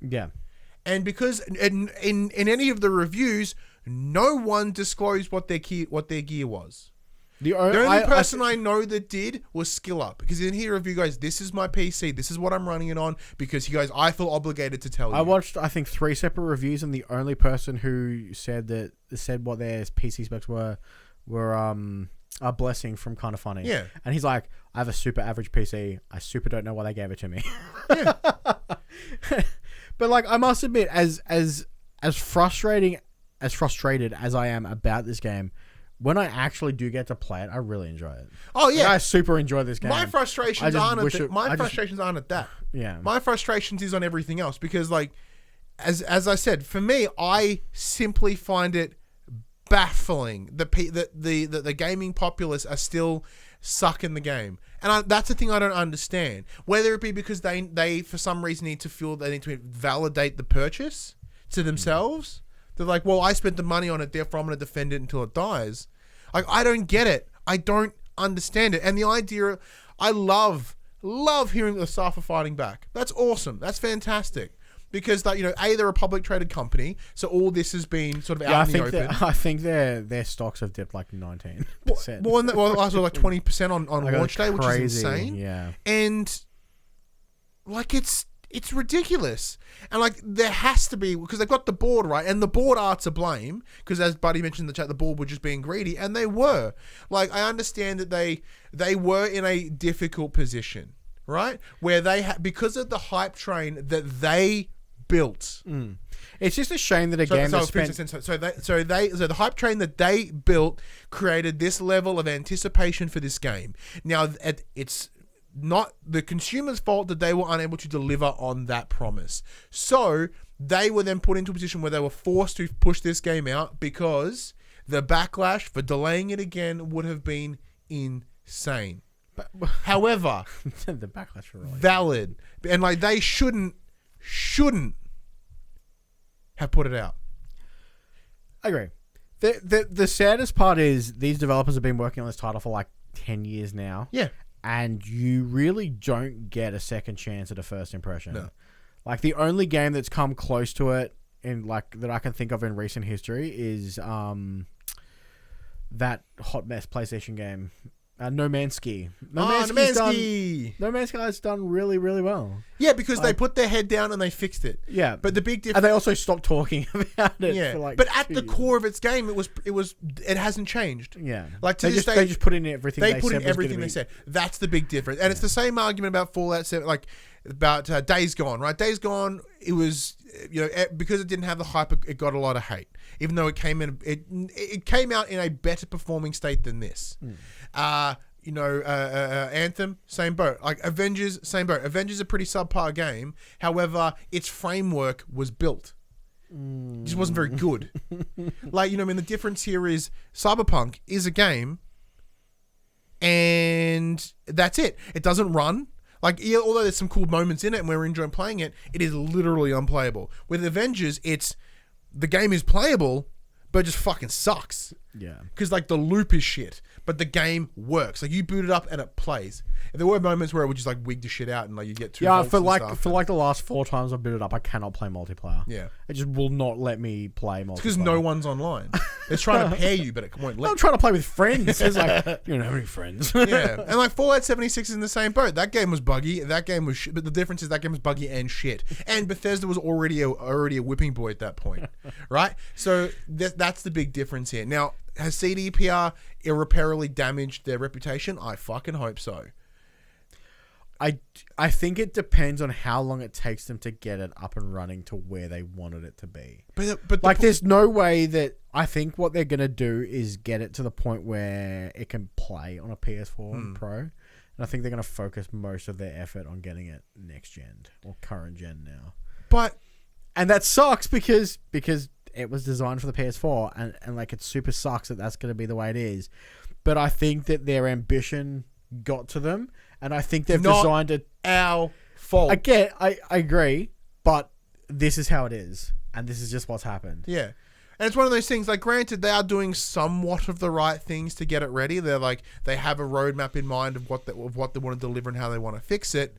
Yeah. And because in any of the reviews, no one disclosed what their gear was. The only person I know that did was SkillUp, because in here review guys, this is my PC, this is what I'm running it on, because he goes, I feel obligated to tell you. I watched, I think, 3 separate reviews, and the only person who said what their PC specs were a blessing from Kind of Funny. Yeah. And he's like, I have a super average PC. I super don't know why they gave it to me. Yeah. But like, I must admit, as frustrated as I am about this game, when I actually do get to play it, I really enjoy it. Oh yeah, like, I super enjoy this game. My frustrations aren't at that. Yeah, my frustrations is on everything else, because like, as I said, for me, I simply find it baffling that the gaming populace are still sucking the game, and that's the thing I don't understand. Whether it be because they for some reason need to validate the purchase to themselves. They're like, well, I spent the money on it, therefore I'm going to defend it until it dies. Like, I don't get it. I don't understand it. And the idea, I love hearing the staff are fighting back. That's awesome. That's fantastic. Because, like, they're a public traded company, so all this has been sort of out in the open. I think their stocks have dipped like 19%. Well, also like 20% on launch day, which is insane. Yeah. And, like, it's ridiculous. And like, there has to be, because they've got the board, right? And the board are to blame, because as Buddy mentioned in the chat, the board were just being greedy, and they were. Like, I understand that they were in a difficult position, right? Where because of the hype train that they built. It's just a shame that the hype train that they built created this level of anticipation for this game. Now, it's not the consumer's fault that they were unable to deliver on that promise. So they were then put into a position where they were forced to push this game out, because the backlash for delaying it again would have been insane. However, the backlash were valid, and like, they shouldn't have put it out. I agree. The saddest part is these developers have been working on this title for like 10 years now. Yeah. And you really don't get a second chance at a first impression. No. Like, the only game that's come close to it that I can think of in recent history is that hot mess PlayStation game, No Man's Sky. No Man's Sky has done really, really well. Yeah, because they put their head down and they fixed it. Yeah, but the big difference, and they also stopped talking about it. Yeah, for like but at the core of its game, it hasn't changed. Yeah, like they just put in everything. They put in everything they said. That's the big difference, and it's the same argument about Fallout 7, like about Days Gone, right? Days Gone, it was because it didn't have the hype, it got a lot of hate, even though it came out in a better performing state than this. Anthem, same boat. Like Avengers, same boat. Avengers is a pretty subpar game. However, its framework was built. It just wasn't very good. Like, the difference here is Cyberpunk is a game, and that's it. It doesn't run. Like, although there's some cool moments in it and we're enjoying playing it, it is literally unplayable. With Avengers, the game is playable, but it just fucking sucks. Yeah. Because, like, the loop is shit, but the game works. Like, you boot it up and it plays. And there were moments where it would just, like, wig the shit out and, like, you get 2 volts for the last 4 times I've booted up, I cannot play multiplayer. Yeah. It just will not let me play multiplayer. It's because no one's online. It's trying to pair you, but it won't let. I'm trying to play with friends. It's like you don't have any friends. Yeah, and like Fallout 76 is in the same boat. That game was buggy. That game was shit. But the difference is that game was buggy and shit. And Bethesda was already a whipping boy at that point, right? So that's the big difference here. Now, has CDPR irreparably damaged their reputation? I fucking hope so. I think it depends on how long it takes them to get it up and running to where they wanted it to be. But like, there's no way that I think what they're gonna do is get it to the point where it can play on a PS4 Pro, and I think they're gonna focus most of their effort on getting it next gen or current gen now. And that sucks because it was designed for the PS4, and like it super sucks that that's gonna be the way it is. But I think that their ambition got to them. And I think they've designed it. Our fault. I agree, but this is how it is, and this is just what's happened. Yeah, and it's one of those things. Like, granted, they are doing somewhat of the right things to get it ready. They're like, they have a roadmap in mind of what they want to deliver and how they want to fix it.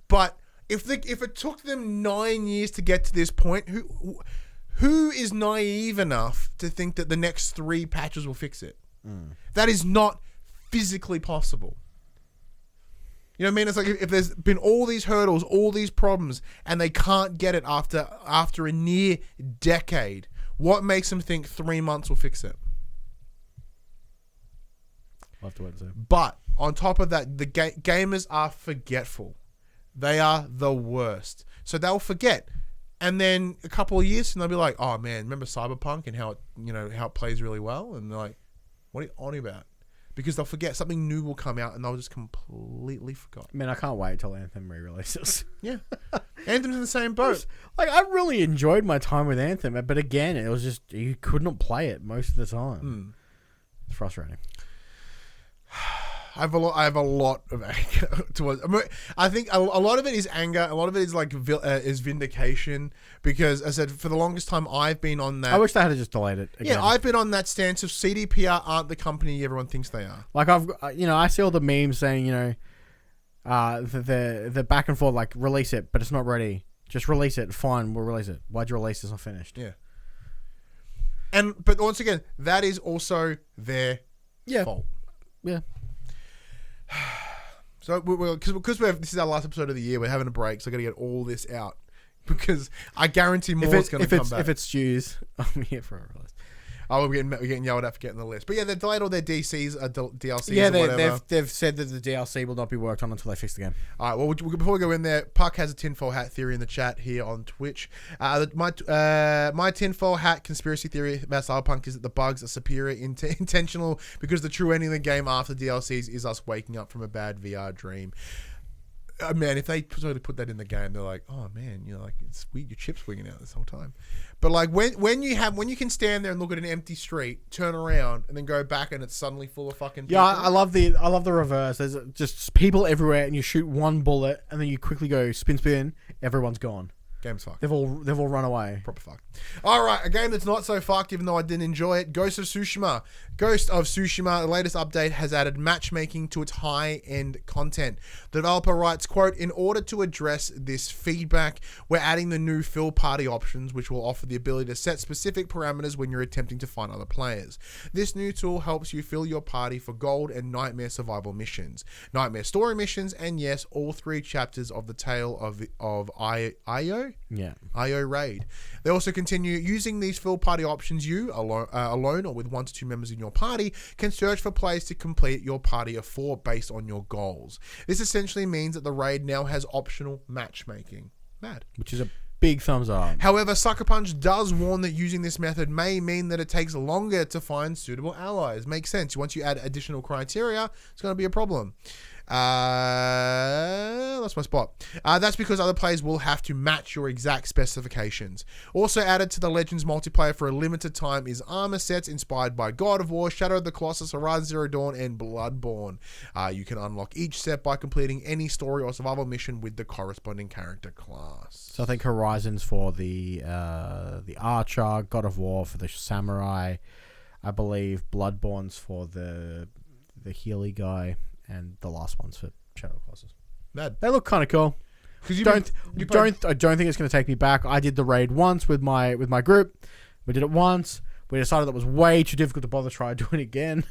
But if it took them 9 years to get to this point, who is naive enough to think that the next 3 patches will fix it? That is not physically possible. You know what I mean? It's like if there's been all these hurdles, all these problems, and they can't get it after a near decade, what makes them think 3 months will fix it? I'll have to wait and see. But on top of that, the gamers are forgetful. They are the worst. So they'll forget. And then a couple of years, and they'll be like, "Oh man, remember Cyberpunk and how it plays really well?" And they're like, "What are you on about?" Because they'll forget, something new will come out and they'll just completely forgot. Man, I can't wait till Anthem re-releases. Yeah. Anthem's in the same boat. Like, I really enjoyed my time with Anthem, but again, it was just, you couldn't play it most of the time. It's frustrating. I have a lot of anger towards. I think a lot of it is anger. A lot of it is like is vindication, because I said for the longest time I've been on that. I wish they had just delayed it again. Yeah, I've been on that stance of CDPR aren't the company everyone thinks they are. Like, I see all the memes saying, the back and forth, like, release it, but it's not ready. Just release it. Fine, we'll release it. Why'd you release it? It's not finished. Yeah. But once again, that is also their fault. Yeah. So because this is our last episode of the year, we're having a break, so I got to get all this out because I guarantee more is going to come back. If it's Stews, I'm here for a release. Oh, we're getting yelled at for getting the list. But yeah, they've delayed all their DLCs yeah, or whatever. they've said that the DLC will not be worked on until they fix the game. All right, well, before we go in there, Puck has a tinfoil hat theory in the chat here on Twitch. My tinfoil hat conspiracy theory about Cyberpunk is that the bugs are superior intentional because the true ending of the game after DLCs is us waking up from a bad VR dream. Man, if they totally put that in the game, they're like, oh man, like it's weird, your chip's wigging out this whole time. But like when you can stand there and look at an empty street, turn around, and then go back and it's suddenly full of fucking people. Yeah, I love the reverse. There's just people everywhere, and you shoot one bullet, and then you quickly go spin, everyone's gone. Game's fucked. They've all run away. Proper fucked. All right, a game that's not so fucked, even though I didn't enjoy it. Ghost of Tsushima. The latest update has added matchmaking to its high-end content. The developer writes, quote, "In order to address this feedback, we're adding the new fill party options, which will offer the ability to set specific parameters when you're attempting to find other players. This new tool helps you fill your party for gold and nightmare survival missions, nightmare story missions, and yes, all 3 chapters of the Tale of Cayo. Yeah. IO raid. They also continue using these fill party options. You, alone or with 1 to 2 members in your party, can search for players to complete your party of 4 based on your goals. This essentially means that the raid now has optional matchmaking. Mad. Which is a big thumbs up. However, Sucker Punch does warn that using this method may mean that it takes longer to find suitable allies. Makes sense. Once you add additional criteria, it's going to be a problem. That's my spot. That's because other players will have to match your exact specifications. Also added to the Legends multiplayer for a limited time is armor sets inspired by God of War, Shadow of the Colossus, Horizon Zero Dawn, and Bloodborne. You can unlock each set by completing any story or survival mission with the corresponding character class. So I think Horizon's for the Archer, God of War for the Samurai, I believe Bloodborne's for the Healy guy, and the last one's for Shadow of Colossus. Mad. They look kind of cool. I don't think it's going to take me back. I did the raid once with my group. We did it once. we decided that was way too difficult to bother trying doing it again.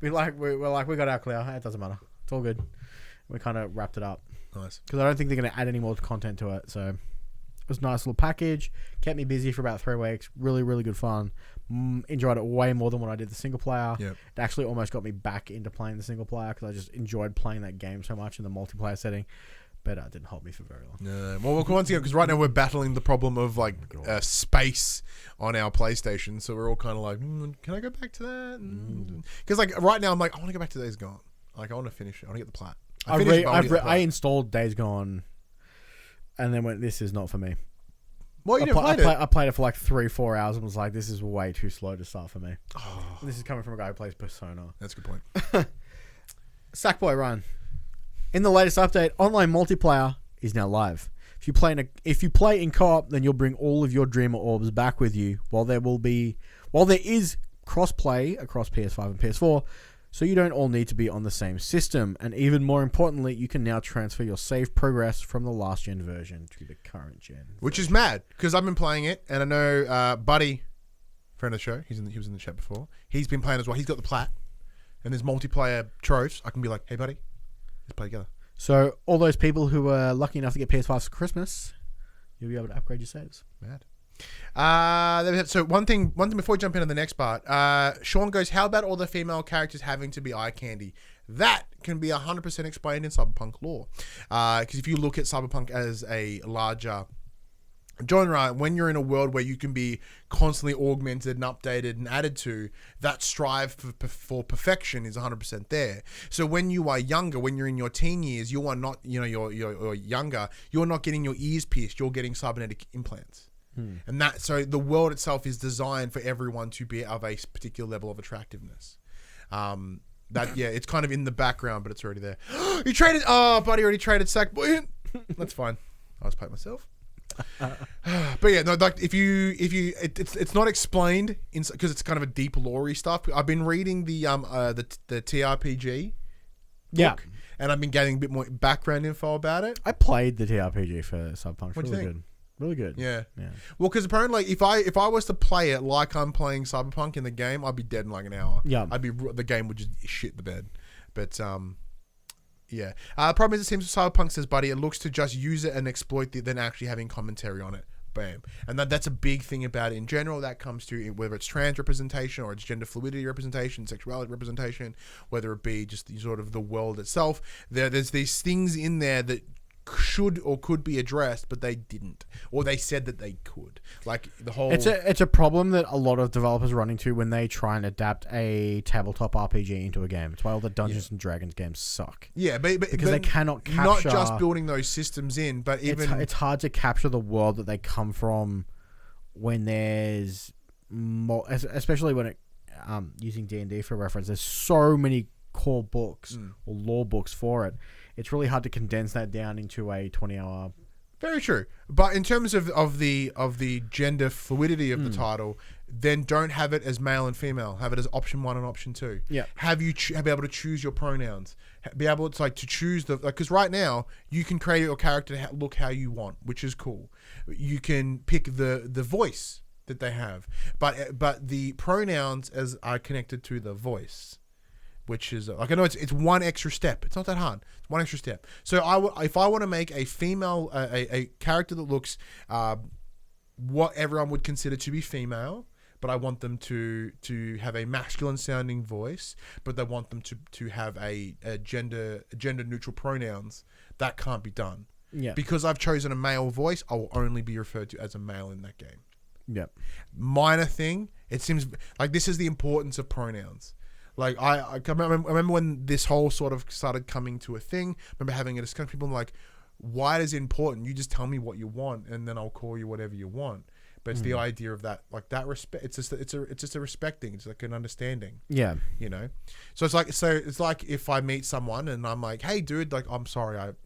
we're like, we got our clear. It doesn't matter. It's all good. We kind of wrapped it up. Nice. Because I don't think they're going to add any more content to it. So it was a nice little package. Kept me busy for about 3 weeks. Really, really good fun. Enjoyed it way more than when I did the single player. Yep. It actually almost got me back into playing the single player because I just enjoyed playing that game so much in the multiplayer setting. But it didn't hold me for very long. No. Well, once again, because right now we're battling the problem of like space on our PlayStation. So we're all kind of like, can I go back to that? Because like right now I'm like, I want to go back to Days Gone. Like I want to finish it. I want to get the plat. I installed Days Gone and then went, this is not for me. Well, you never played it. I played it for like 3-4 hours and was like, this is way too slow to start for me. Oh. This is coming from a guy who plays Persona. That's a good point. Sackboy Run. In the latest update, online multiplayer is now live. If you play in co-op, then you'll bring all of your Dreamer orbs back with you. While there is cross-play across PS5 and PS4, so you don't all need to be on the same system. And even more importantly, you can now transfer your save progress from the last gen version to the current gen. Which is mad, because I've been playing it, and I know Buddy, friend of the show, he was in the chat before. He's been playing as well. He's got the plat, and there's multiplayer trophies. I can be like, hey buddy, let's play together. So all those people who were lucky enough to get PS5s for Christmas, you'll be able to upgrade your saves. Mad. So one thing before we jump into the next part, Sean goes, how about all the female characters having to be eye candy? That can be 100% explained in Cyberpunk lore. Because if you look at Cyberpunk as a larger genre, when you're in a world where you can be constantly augmented and updated and added to, that strive for perfection is 100% there. So when you are younger, when you're in your teen years, you are not, you're younger, you're not getting your ears pierced, you're getting cybernetic implants. And so the world itself is designed for everyone to be of a particular level of attractiveness. It's kind of in the background, but it's already there. You traded, buddy already traded Sackboy. That's fine. I was playing myself. But yeah, no, like it's not explained because it's kind of a deep lore-y stuff. I've been reading the TRPG book, and I've been getting a bit more background info about it. I played the TRPG for Cyberpunk. What do you think? Good. Really good. Yeah. Well, because apparently, if I was to play it like I'm playing Cyberpunk in the game, I'd be dead in like an hour. Yeah. The game would just shit the bed. But yeah. The problem is, it seems Cyberpunk says, buddy, it looks to just use it and exploit it than actually having commentary on it. Bam. And that's a big thing about it in general. That comes to whether it's trans representation or it's gender fluidity representation, sexuality representation, whether it be just sort of the world itself. There's these things in there that should or could be addressed, but they didn't, or they said that they could. Like the whole, it's a problem that a lot of developers run into when they try and adapt a tabletop RPG into a game. It's why all the Dungeons and Dragons games suck. Yeah, but because they cannot capture, not just building those systems in, but even it's hard to capture the world that they come from when there's more, especially when it using D&D for reference. There's so many core books or lore books for it. It's really hard to condense that down into a 20-hour. Very true. But in terms of the gender fluidity of the title, then don't have it as male and female. Have it as option 1 and option 2. Yeah. Be able to choose your pronouns. Be able to to choose because right now you can create your character to look how you want, which is cool. You can pick the voice that they have, but the pronouns are connected to the voice. Which is like, I know it's one extra step. It's not that hard. It's one extra step. So if I want to make a female, a character that looks what everyone would consider to be female, but I want them to have a masculine sounding voice, but they want them to have a gender neutral pronouns, that can't be done. Yeah. Because I've chosen a male voice, I will only be referred to as a male in that game. Yep. Minor thing. It seems like this is the importance of pronouns. Like, I remember when this whole sort of started coming to a thing. I remember having a discussion with people like, why is it important? You just tell me what you want, and then I'll call you whatever you want. But it's the idea of that, like that respect. It's just a respect thing. It's like an understanding. Yeah. You know. So it's like if I meet someone and I'm like, hey, dude, like I'm sorry, I'm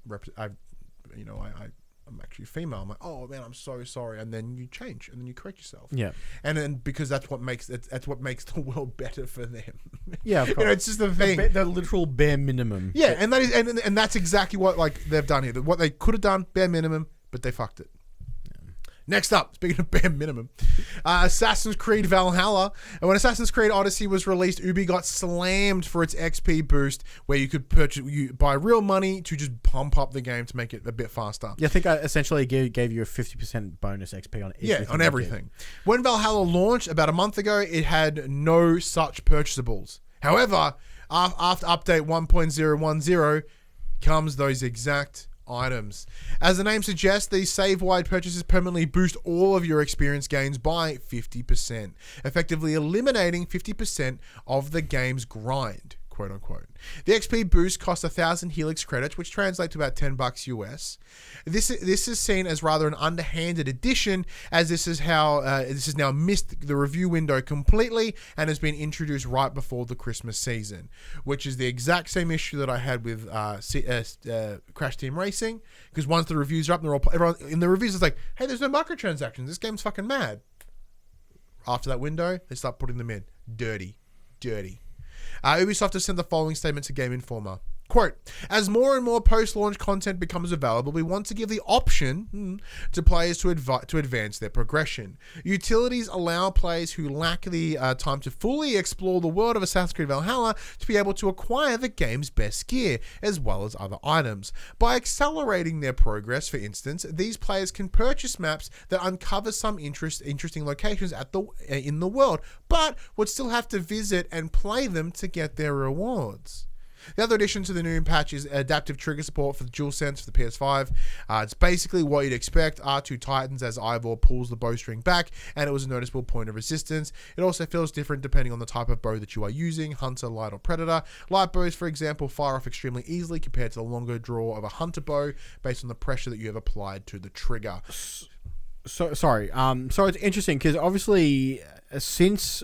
actually female. I'm like, oh man, I'm so sorry, and then you change, and then you correct yourself. Yeah, and then because that's what makes the world better for them. Yeah, of course. It's just the thing, the literal bare minimum. Yeah, and that is, and that's exactly what like they've done here. What they could have done, bare minimum, but they fucked it. Next up, speaking of bare minimum, Assassin's Creed Valhalla. And when Assassin's Creed Odyssey was released, Ubi got slammed for its XP boost, where you could buy real money to just pump up the game to make it a bit faster. Yeah, I think I essentially gave you a 50% bonus XP on everything. Yeah, on everything. When Valhalla launched about a month ago, it had no such purchasables. However, after update 1.010 comes those exact items. As the name suggests, these save-wide purchases permanently boost all of your experience gains by 50%, effectively eliminating 50% of the game's grind, quote unquote. The XP boost costs 1,000 Helix credits, which translates to about $10 US. This is seen as rather an underhanded addition, as this has now missed the review window completely and has been introduced right before the Christmas season, which is the exact same issue that I had with Crash Team Racing. Because once the reviews are up, everyone in the reviews is like, "Hey, there's no microtransactions. This game's fucking mad." After that window, they start putting them in. Dirty. Ubisoft has sent the following statement to Game Informer. Quote, as more and more post-launch content becomes available, we want to give the option to players to advance their progression. Utilities allow players who lack the time to fully explore the world of Assassin's Creed Valhalla to be able to acquire the game's best gear, as well as other items. By accelerating their progress, for instance, these players can purchase maps that uncover some interesting locations in the world, but would still have to visit and play them to get their rewards. The other addition to the new patch is adaptive trigger support for the DualSense for the PS5. It's basically what you'd expect. R2 tightens as Ivor pulls the bowstring back, and it was a noticeable point of resistance. It also feels different depending on the type of bow that you are using, hunter, light, or predator. Light bows, for example, fire off extremely easily compared to the longer draw of a hunter bow based on the pressure that you have applied to the trigger. So it's interesting because obviously since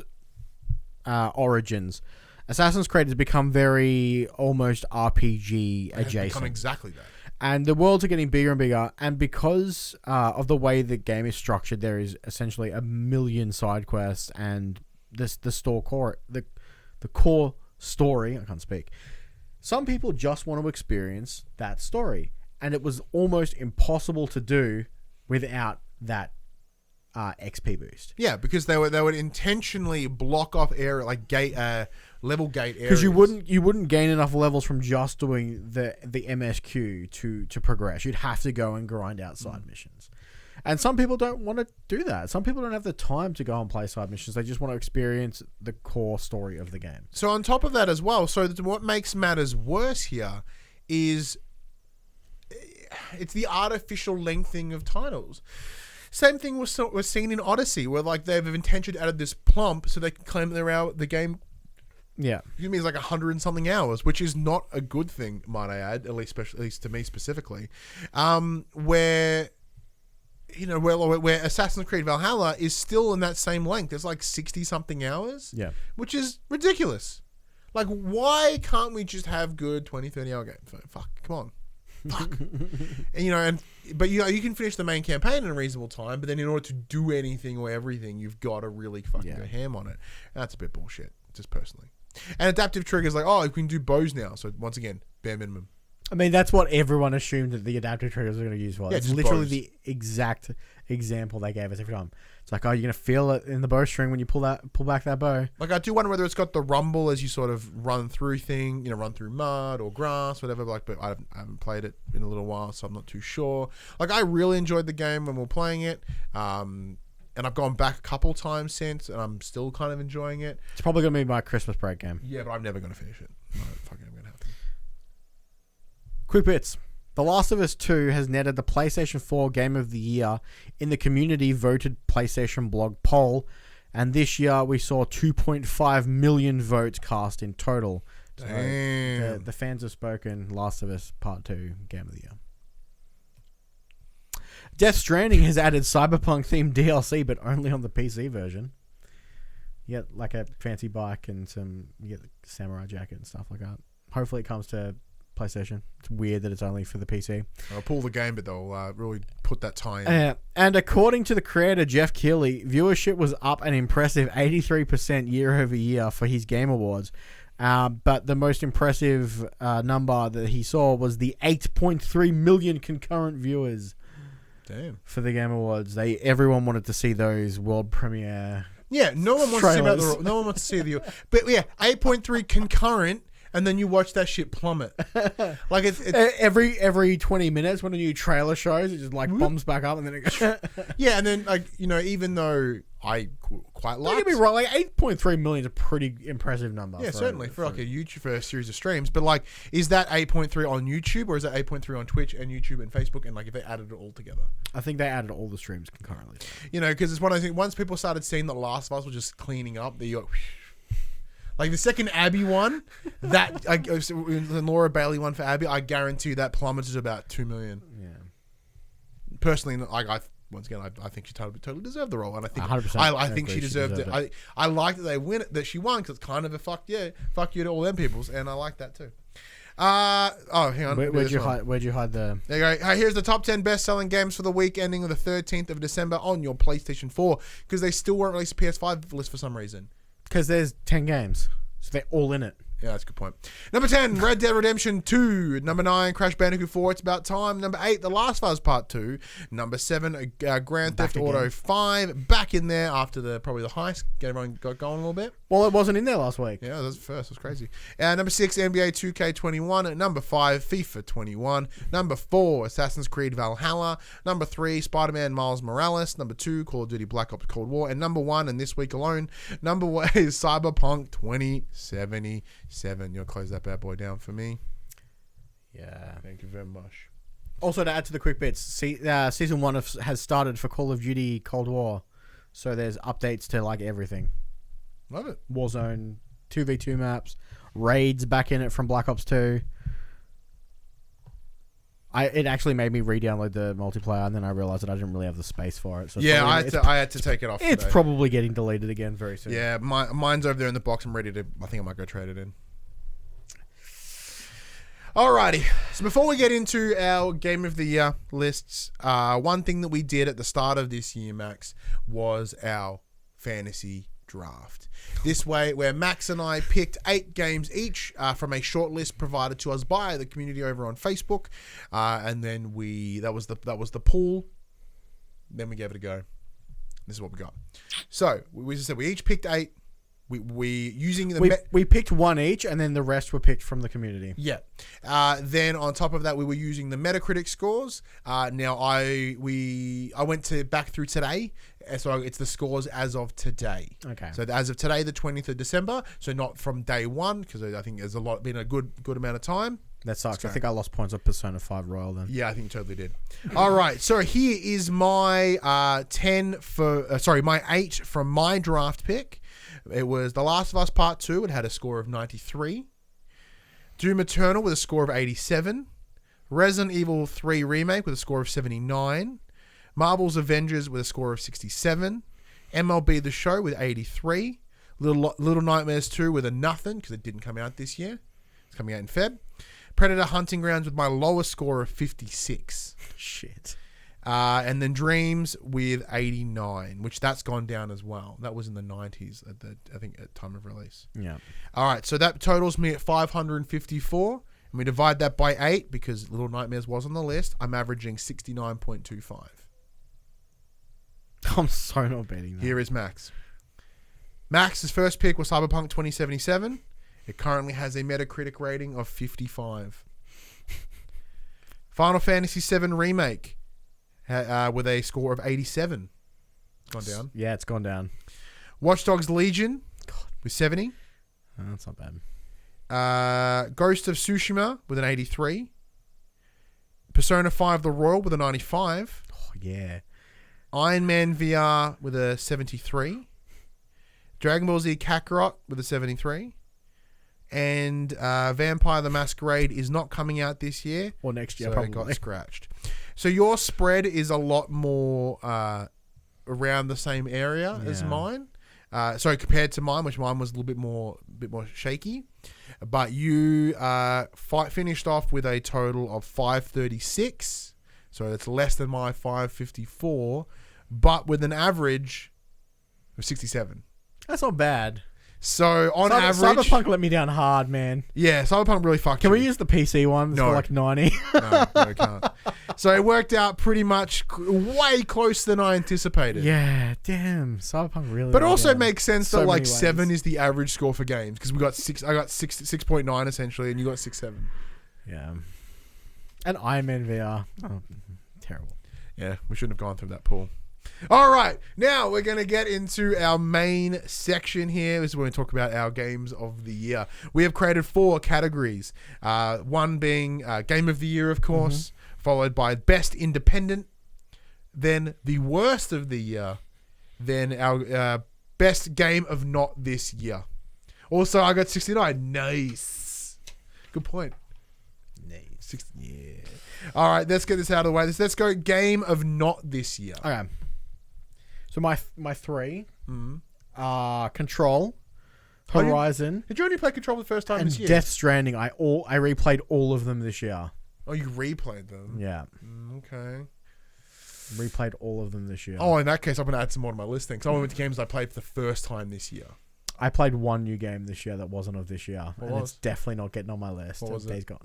Origins, Assassin's Creed has become very almost RPG adjacent. It has become exactly that. And the worlds are getting bigger and bigger. And because of the way the game is structured, there is essentially a million side quests and the core story. I can't speak. Some people just want to experience that story, and it was almost impossible to do without that XP boost. Yeah, because they would intentionally block off area like level gate areas. Because you wouldn't gain enough levels from just doing the MSQ to progress. You'd have to go and grind out side missions. And some people don't want to do that. Some people don't have the time to go and play side missions. They just want to experience the core story of the game. So on top of that as well, what makes matters worse here is it's the artificial lengthening of titles. Same thing was seen in Odyssey, where like they've intentionally added this plump so they can claim the game. Yeah, it means like 100 and something hours, which is not a good thing, might I add, at least to me specifically. Where Assassin's Creed Valhalla is still in that same length. It's like 60 something hours. Yeah, which is ridiculous. Like, why can't we just have good 20, 30 hour games? Fuck, come on. Fuck. But you can finish the main campaign in a reasonable time, but then in order to do anything or everything, you've got to really fucking go ham on it. And that's a bit bullshit, just personally. And adaptive triggers like, you can do bows now. So once again, bare minimum. I mean, that's what everyone assumed that the adaptive triggers are going to use for. Yeah, it's literally bows. The exact example they gave us every time. It's like, you're going to feel it in the bowstring when you pull back that bow. Like, I do wonder whether it's got the rumble as you sort of run through run through mud or grass, whatever. Like, but I haven't played it in a little while, so I'm not too sure. Like, I really enjoyed the game when we were playing it. And I've gone back a couple times since, and I'm still kind of enjoying it. It's probably going to be my Christmas break game. Yeah, but I'm never going to finish it. No, fucking I'm going to have to. Quick bits. The Last of Us 2 has netted the PlayStation 4 Game of the Year in the community voted PlayStation blog poll, and this year we saw 2.5 million votes cast in total. Damn. So the fans have spoken. Last of Us Part 2 Game of the Year. Death Stranding has added Cyberpunk-themed DLC, but only on the PC version. You get like a fancy bike and you get the samurai jacket and stuff like that. Hopefully it comes to PlayStation. It's weird that it's only for the PC. I'll pull the game, but they'll really put that tie in. And according to the creator, Geoff Keighley, viewership was up an impressive 83% year over year for his Game Awards. But the most impressive number that he saw was the 8.3 million concurrent viewers. Damn. for the Game Awards. Everyone wanted to see those world premiere. Yeah, no one wants to see Trailers. no one wants to see the. But yeah, 8.3 concurrent, and then you watch that shit plummet. Like it's Every 20 minutes when a new trailer shows, it just like bombs back up and then it goes. yeah, and then like even though I quite Don't like. get me wrong, like 8.3 million is a pretty impressive number. Yeah, certainly for like a YouTube for a series of streams. But like, is that 8.3 on YouTube or is that 8.3 on Twitch and YouTube and Facebook? And like, if they added it all together, I think they added all the streams concurrently. because it's one of those things. Once people started seeing that Last of Us was just cleaning up, the like the second Abby one, that the Laura Bailey one for Abby, I guarantee that plummeted to about 2 million. Yeah. Personally, like once again, I think she totally deserved the role, and I think 100%. I think she deserved it. I like that she won because it's kind of a fuck you to all them peoples, and I like that too. Hang on. Where'd you hide the? There you go. Here's the top 10 best-selling games for the week ending on the 13th of December on your PlayStation 4 because they still won't release a PS5 list for some reason. Because there's 10 games, so they're all in it. Yeah, that's a good point. Number 10, Red Dead Redemption 2. Number 9, Crash Bandicoot 4, It's About Time. Number 8, The Last of Us Part 2. Number 7, Grand Theft Auto 5. Back in there after probably the heist. Everyone got going a little bit. Well, it wasn't in there last week. Yeah, that was the first. It was crazy. Number 6, NBA 2K21. Number 5, FIFA 21. Number 4, Assassin's Creed Valhalla. Number 3, Spider-Man Miles Morales. Number 2, Call of Duty Black Ops Cold War. And number 1, and this week alone, number 1 is Cyberpunk 2077. You'll close that bad boy down for me. Yeah. Thank you very much. Also, to add to the quick bits, season 1 has started for Call of Duty Cold War, so there's updates to like everything. Love it. Warzone, 2v2 maps, raids back in it from Black Ops 2. It actually made me re-download the multiplayer, and then I realized that I didn't really have the space for it. So Yeah, I had to take it off. It's today. probably getting deleted again very soon. Yeah, mine's over there in the box. I'm ready to. I think I might go trade it in. Alrighty. So before we get into our Game of the Year lists, one thing that we did at the start of this year, Max, was our fantasy draft. This way, where Max and I picked 8 games each from a short list provided to us by the community over on Facebook, and then that was the pool. Then we gave it a go. This is what we got. So we just said we each picked 8. We using the we picked 1 each, and then the rest were picked from the community. Yeah. Then on top of that, we were using the Metacritic scores. Now I went back through today, so it's the scores as of today. Okay. So as of today, the 20th of December. So not from day one, because I think there's been a good amount of time. That sucks. I think I lost points on Persona 5 Royal then. Yeah, I think you totally did. All right. So here is my my 8 from my draft pick. It was The Last of Us Part 2. It had a score of 93. Doom Eternal with a score of 87. Resident Evil 3 Remake with a score of 79. Marvel's Avengers with a score of 67. MLB The Show with 83. Little Nightmares 2 with a nothing because it didn't come out this year. It's coming out in Feb. Predator Hunting Grounds with my lowest score of 56. Shit. And then Dreams with 89, which that's gone down as well. That was in the 90s at time of release. Yeah. All right, so that totals me at 554, and we divide that by 8 because Little Nightmares was on the list. I'm averaging 69.25. I'm so not betting that. Here is Max. Max's first pick was Cyberpunk 2077. It currently has a Metacritic rating of 55. Final Fantasy VII Remake with a score of 87. It's gone down. Yeah, it's gone down. Watch Dogs Legion with 70. Oh, that's not bad. Ghost of Tsushima with an 83. Persona 5 The Royal with a 95. Oh, yeah. Iron Man VR with a 73. Dragon Ball Z Kakarot with a 73. And Vampire the Masquerade is not coming out this year. Or next year, so probably. It got scratched. So your spread is a lot more around the same area as mine. Compared to mine, which mine was a little bit more shaky. But you finished off with a total of 536. So that's less than my 554, but with an average of 67. That's not bad. So on average, Cyberpunk let me down hard, man. yeah, Cyberpunk really fucked. Can me. we use the PC one? It's No. got like 90. No, we can't. So it worked out pretty much way closer than I anticipated. Yeah, damn. Cyberpunk really. But it let me also down. makes sense So that like many ways. 7 is the average score for games because we got 6. I got 6.9 essentially, and you got 6.7. Yeah. And Iron Man VR. Oh, terrible. Yeah, we shouldn't have gone through that pool. All right, now we're going to get into our main section here. This is when we talk about our games of the year. We have created 4 categories. One being Game of the Year, of course, followed by Best Independent, then the Worst of the Year, then our Best Game of Not This Year. Also, I got 69. Nice. Good point. Nice. Yeah. All right, let's get this out of the way. Let's go Game of Not This Year. Okay. So my 3 are Control, Horizon, Did you only play Control the first time and this year? Death Stranding. I replayed all of them this year. Oh, you replayed them? Yeah. Okay. Replayed all of them this year. Oh, in that case, I'm going to add some more to my list then. Because I went to games I played for the first time this year. I played one new game this year that wasn't of this year. What and was? it's definitely not getting on my list. What was it? Days Gone.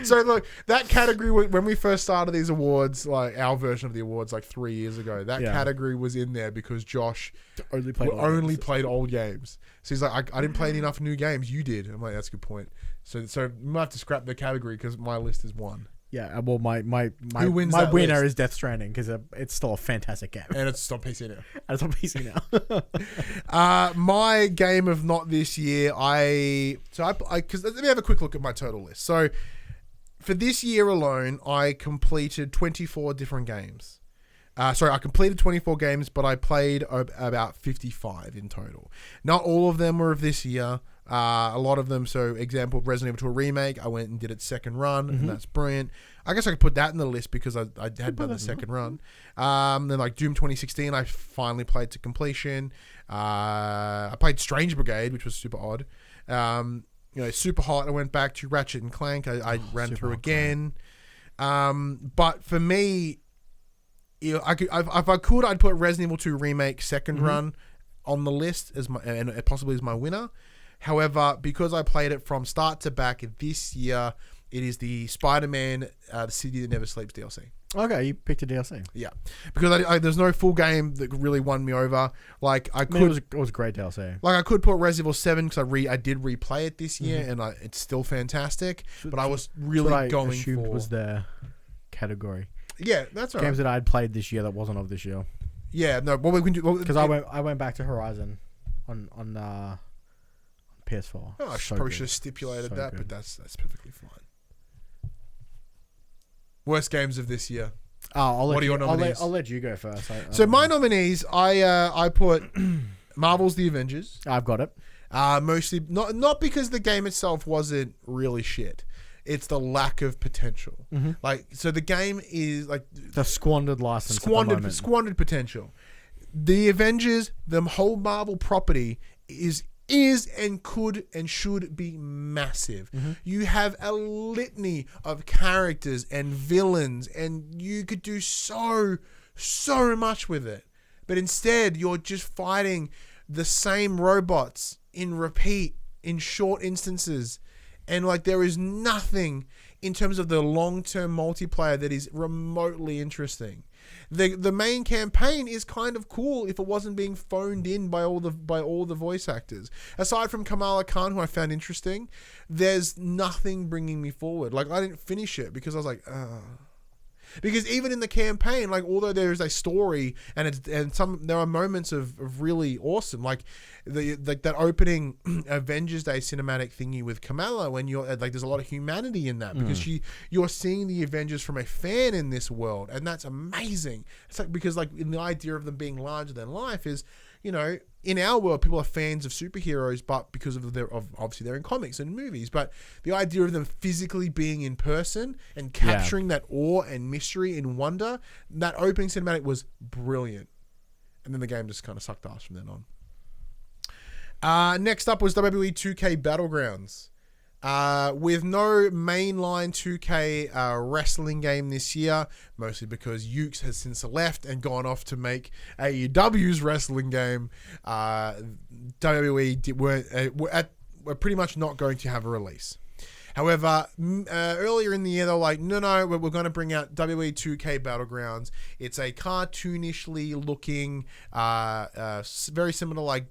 So, look, that category, when we first started these awards, like our version of the awards, like 3 years ago, that category was in there because Josh only played old games. So he's like, I didn't play enough new games. You did. I'm like, that's a good point. So we might have to scrap the category because my list is 1. Yeah, well, my Who wins that winner list? is Death Stranding because it's still a fantastic game. And it's on PC now. And it's on PC now. My game of not this year, because let me have a quick look at my total list. So for this year alone, I completed 24 different games. I completed 24 games, but I played about 55 in total. Not all of them were of this year. A lot of them, so example, Resident Evil 2 Remake, I went and did its second run, and that's brilliant. I guess I could put that in the list because I had done the second run. Then like Doom 2016, I finally played to completion. I played Strange Brigade, which was super odd. Super hot. I went back to Ratchet and Clank. I ran through again. But for me, if I could, I'd put Resident Evil 2 Remake second run on the list and possibly as my winner. However, because I played it from start to back this year, it is the Spider-Man The City That Never Sleeps DLC. Okay, you picked a DLC. Yeah, because there's no full game that really won me over. Like I could, it was a great DLC. like I could put Resident Evil 7 because I did replay it this year and it's still fantastic. But I was really going assumed for was their category. Yeah, that's all right. Games that I'd played this year that wasn't of this year. Yeah, no. What we can do Because I went back to Horizon on PS4. I probably should have stipulated that, but that's perfectly fine. Worst games of this year. What are your nominees? I'll let you go first. So my nominees, I put Marvel's The Avengers. I've got it. Mostly not because the game itself wasn't really shit. It's the lack of potential. Like, so the game is like The squandered license. squandered potential. The Avengers, the whole Marvel property is and could and should be massive. You have a litany of characters and villains, and you could do so much with it. But instead, you're just fighting the same robots in repeat in short instances. And like there is nothing in terms of the long-term multiplayer that is remotely interesting. The main campaign is kind of cool if it wasn't being phoned in by all the voice actors. Aside from Kamala Khan, who I found interesting, there's nothing bringing me forward. Like I didn't finish it because I was like, Because even in the campaign, like although there is a story and there are moments of really awesome, like that opening Avengers Day cinematic thingy with Kamala, when you're like, there's a lot of humanity in that because you're seeing the Avengers from a fan in this world, and that's amazing. It's like because like in the idea of them being larger than life is, in our world, people are fans of superheroes, but because of obviously they're in comics and movies. But the idea of them physically being in person and capturing that awe and mystery and wonder, that opening cinematic was brilliant. And then the game just kind of sucked ass from then on. Next up was WWE 2K Battlegrounds. With no mainline 2K wrestling game this year, mostly because Ukes has since left and gone off to make AEW's wrestling game, WWE were pretty much not going to have a release. However, earlier in the year, they were like, no, we're going to bring out WWE 2K Battlegrounds. It's a cartoonishly looking, very similar to like,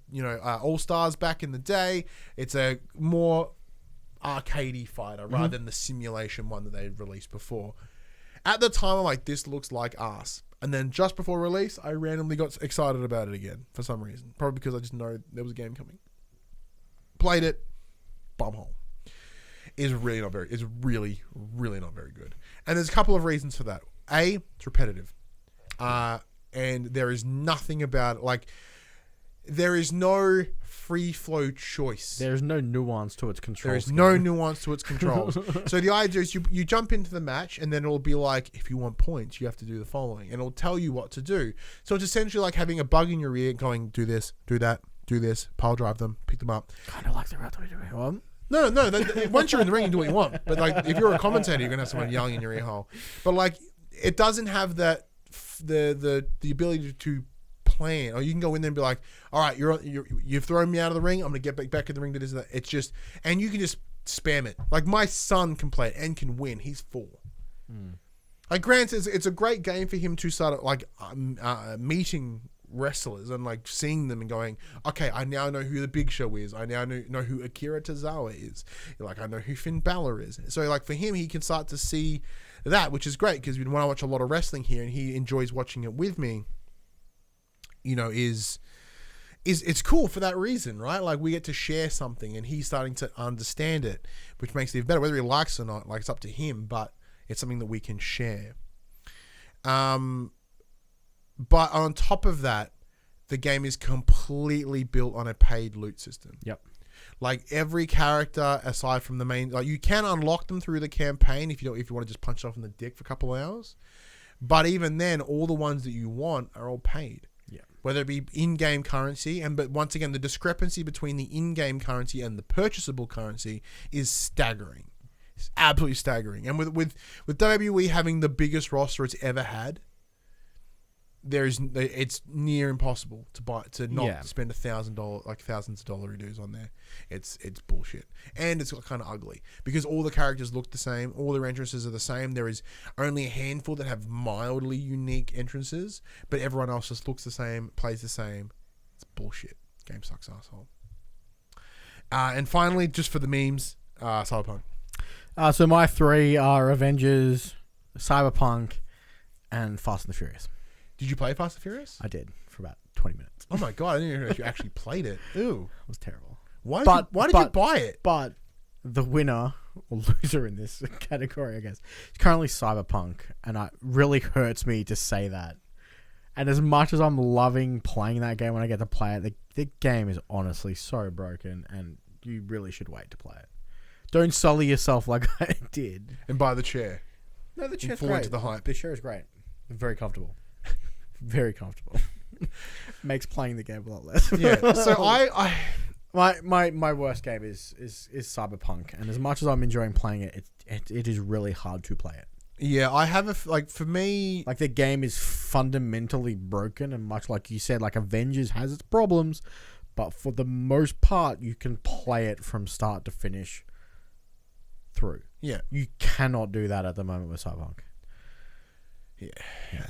All-Stars back in the day. It's a more arcadey fighter rather than the simulation one that they had released before. At the time, I'm like, this looks like ass. And then just before release, I randomly got excited about it again for some reason. Probably because I just know there was a game coming. Played it, bumhole. Is really not very. It's really, really not very good. And there's a couple of reasons for that. A, it's repetitive, and there is nothing about it. Like, there is no free flow choice. There's no nuance to its controls. There is no nuance to its controls. So the idea is you jump into the match, and then it'll be like, if you want points, you have to do the following, and it'll tell you what to do. So it's essentially like having a bug in your ear, going, do this, do that, do this, pile drive them, pick them up. Kind of like the real WWE one. No. Once you're in the ring, you do what you want. But like, if you're a commentator, you're gonna have someone yelling in your ear hole. But like, it doesn't have that the ability to plan. Or you can go in there and be like, all right, you've thrown me out of the ring. I'm gonna get back in the ring to this and that. It's just, and you can just spam it. Like, my son can play it and can win. He's 4. Like, granted, it's a great game for him to start like meeting wrestlers and like seeing them and going, okay, I now know who the Big Show is. I now know who Akira Tozawa is. Like, I know who Finn Balor is. So like, for him, he can start to see that, which is great, because when I watch a lot of wrestling here and he enjoys watching it with me, is it's cool for that reason, right? Like, we get to share something and he's starting to understand it, which makes it even better. Whether he likes it or not, like, it's up to him, but it's something that we can share. But on top of that, the game is completely built on a paid loot system. Yep. Like, every character, aside from the main, like, you can unlock them through the campaign if you want to just punch it off in the dick for a couple of hours. But even then, all the ones that you want are all paid. Yeah. Whether it be in-game currency, but once again, the discrepancy between the in-game currency and the purchasable currency is staggering. It's absolutely staggering. And with WWE having the biggest roster it's ever had, it's near impossible to not spend $1,000, like thousands of dollars on there. It's bullshit, and it's kind of ugly because all the characters look the same, all their entrances are the same. There is only a handful that have mildly unique entrances, but everyone else just looks the same, plays the same. It's bullshit. Game sucks, asshole. And finally, just for the memes, Cyberpunk. So my 3 are Avengers, Cyberpunk, and Fast and the Furious. Did you play Fast and Furious? I did, for about 20 minutes. Oh my god, I didn't even know if you actually played it. Ew. It was terrible. Why did you buy it? But the winner or loser in this category, I guess, is currently Cyberpunk, and it really hurts me to say that. And as much as I'm loving playing that game when I get to play it, the game is honestly so broken, and you really should wait to play it. Don't sully yourself like I did. And buy the chair. No, the chair's great. great. Into the hype. The chair is great. Very comfortable. Very comfortable. Makes playing the game a lot less. Yeah. So my worst game is Cyberpunk, and as much as I'm enjoying playing it, it is really hard to play it. Yeah, I have for me, like, the game is fundamentally broken, and much like you said, like, Avengers has its problems, but for the most part, you can play it from start to finish through. Yeah, you cannot do that at the moment with Cyberpunk. Yeah.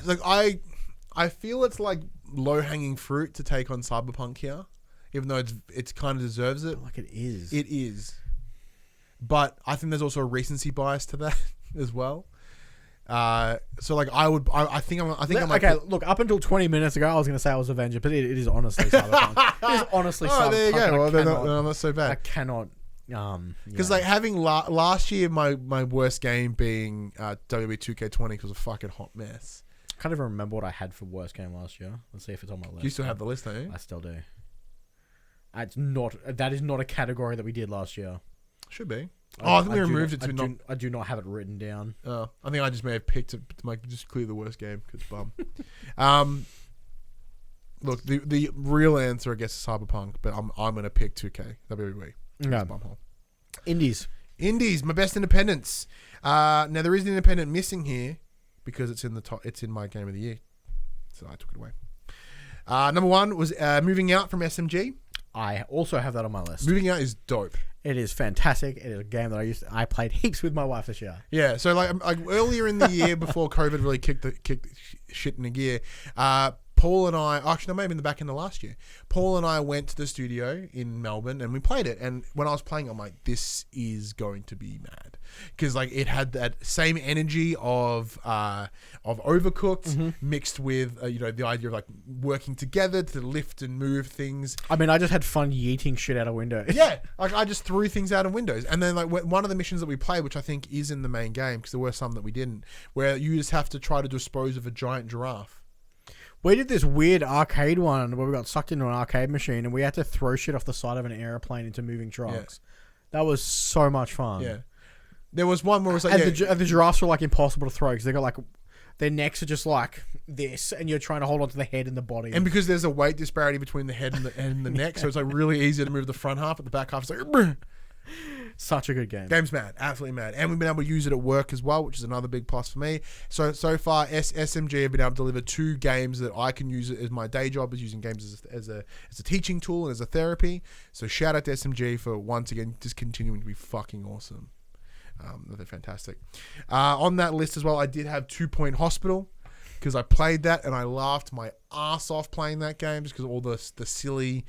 Like, I feel it's like low-hanging fruit to take on Cyberpunk here, even though it's kind of deserves it. Like, it is. It is. But I think there's also a recency bias to that as well. So like, I think I'm like, okay, look, up until 20 minutes ago, I was going to say I was Avenger, but it is honestly Cyberpunk. It is honestly Cyberpunk. There you go. Well, then not so bad. I cannot. Because like, having last year, my worst game being WWE 2K20 was a fucking hot mess. I can't even remember what I had for worst game last year. Let's see if it's on my list. You still have the list, don't you? I still do. That is not a category that we did last year. Should be. I think we removed it to I do not have it written down. I think I just may have picked it to make just clear the worst game because bum. Look, the real answer, I guess, is Cyberpunk, but I'm gonna pick 2K WWE. Yeah. Indies. Indies, my best independents. Now there is an independent missing here because it's in the top. It's in my game of the year, so I took it away. Number one was Moving Out from SMG. I also have that on my list. Moving Out is dope. It is fantastic. It is a game that I played heaps with my wife this year. Yeah, so like earlier in the year before COVID really kicked shit into gear, Paul and I, actually, no, maybe in the back end of last year, Paul and I went to the studio in Melbourne and we played it. And when I was playing, I'm like, this is going to be mad. Because like it had that same energy of Overcooked mixed with, the idea of like working together to lift and move things. I mean, I just had fun yeeting shit out of windows. Yeah, like I just threw things out of windows. And then like one of the missions that we played, which I think is in the main game, because there were some that we didn't, where you just have to try to dispose of a giant giraffe. We did this weird arcade one where we got sucked into an arcade machine and we had to throw shit off the side of an airplane into moving trucks. Yeah. That was so much fun. Yeah. There was one where it was like... And the giraffes were like impossible to throw because they got like... Their necks are just like this and you're trying to hold onto the head and the body. And because there's a weight disparity between the head and the neck, so it's like really easy to move the front half, but the back half is like... Brr. Such a good game. Game's mad. Absolutely mad. And we've been able to use it at work as well, which is another big plus for me. So far, SMG have been able to deliver 2 games that I can use as my day job, is using games as a teaching tool and as a therapy. So shout out to SMG for once again just continuing to be fucking awesome. They're fantastic. On that list as well, I did have 2 Point Hospital because I played that and I laughed my ass off playing that game just because all the silly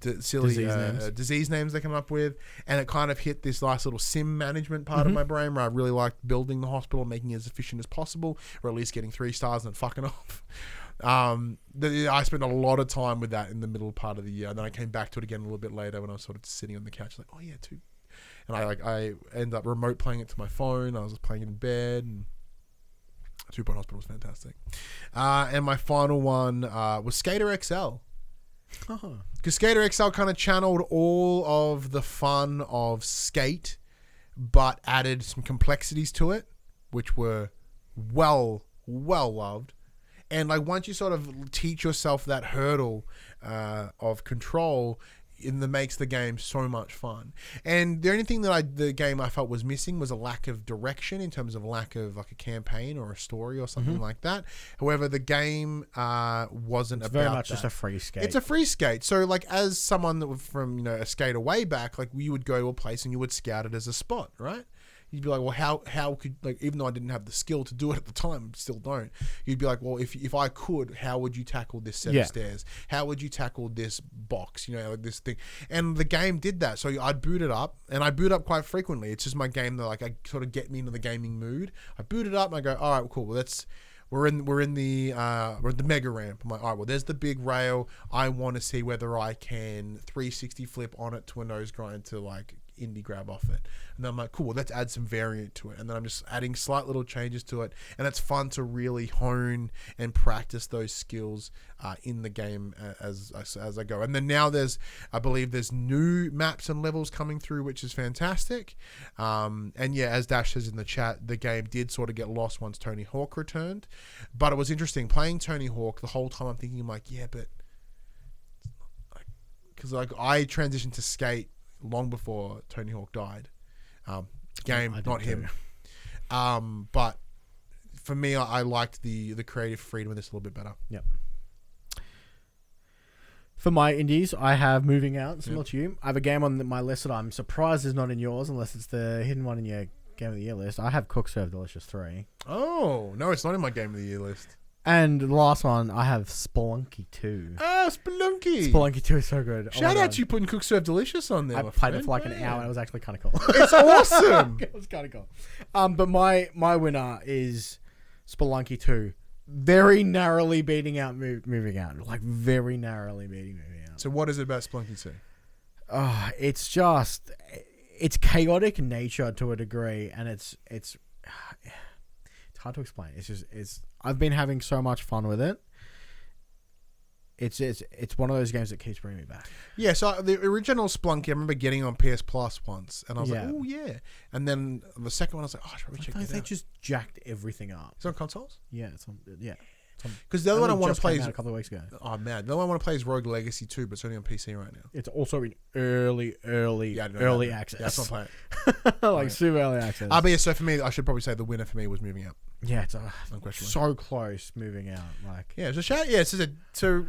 disease names they come up with, and it kind of hit this nice little sim management part of my brain where I really liked building the hospital, making it as efficient as possible, or at least getting 3 stars and then fucking off. I spent a lot of time with that in the middle part of the year, and then I came back to it again a little bit later when I was sort of sitting on the couch like, oh yeah, 2. And I ended up remote playing it to my phone. I was just playing it in bed, and 2 Point Hospital was fantastic. And my final one was Skater XL. Because Skater XL kind of channeled all of the fun of Skate, but added some complexities to it, which were well loved. And like once you sort of teach yourself that hurdle of control, it makes the game so much fun. And the only thing that the game I felt was missing was a lack of direction in terms of lack of like a campaign or a story or something like that. However, the game wasn't it's about very much that. just a free skate. It's a free skate. So like as someone that was from a skater way back, like you would go to a place and you would scout it as a spot, right? You'd be like, well, how could, like, even though I didn't have the skill to do it at the time, still don't. You'd be like, well, if I could, how would you tackle this set of stairs? How would you tackle this box? Like this thing. And the game did that. So I'd boot it up, and I boot up quite frequently. It's just my game that like I sort of get me into the gaming mood. I boot it up and I go, all right, well, cool. Well, we're in the mega ramp. I'm like, all right, well, there's the big rail. I want to see whether I can 360 flip on it to a nose grind to like indie grab off it. And then I'm like, cool, well, let's add some variant to it. And then I'm just adding slight little changes to it. And it's fun to really hone and practice those skills in the game as I go. And then now I believe there's new maps and levels coming through, which is fantastic. And yeah, as Dash says in the chat, the game did sort of get lost once Tony Hawk returned. But it was interesting playing Tony Hawk the whole time. I'm thinking, I'm like, yeah, but because like I transitioned to skate long before Tony Hawk died. Game, not him. But for me, I liked the creative freedom of this a little bit better. Yep. For my indies, I have Moving Out, similar to you. I have a game on my list that I'm surprised is not in yours, unless it's the hidden one in your Game of the Year list. I have Cook Serve Delicious 3. Oh, no, it's not in my Game of the Year list. And the last one, I have Spelunky 2. Oh, Spelunky. Spelunky 2 is so good. Shout out to you putting Cook Serve Delicious on there. I played it for like an hour and it was actually kind of cool. It's awesome. It was kind of cool. But my winner is Spelunky 2. Very narrowly beating out Moving Out. Like very narrowly beating Moving Out. So what is it about Spelunky 2? It's just... It's chaotic nature to a degree, and it's hard to explain. I've been having so much fun with it. It's one of those games that keeps bringing me back. Yeah, so the original Spelunky, I remember getting on PS Plus once, and I was like, oh yeah. And then the second one, I was like, oh, I should probably check it out. They just jacked everything up. It's on consoles? Yeah, it's on. Yeah. Because the other one I want to play is a couple of weeks ago. Oh man, the other one I want to play is Rogue Legacy 2, but it's only on PC right now. It's also in early access. Yeah, that's not playing. Like super early access. But yeah, so for me, I should probably say the winner for me was Moving Out. Yeah, it's Unquestionably. so close. Moving Out, like Yeah, it's a shout. Yeah, so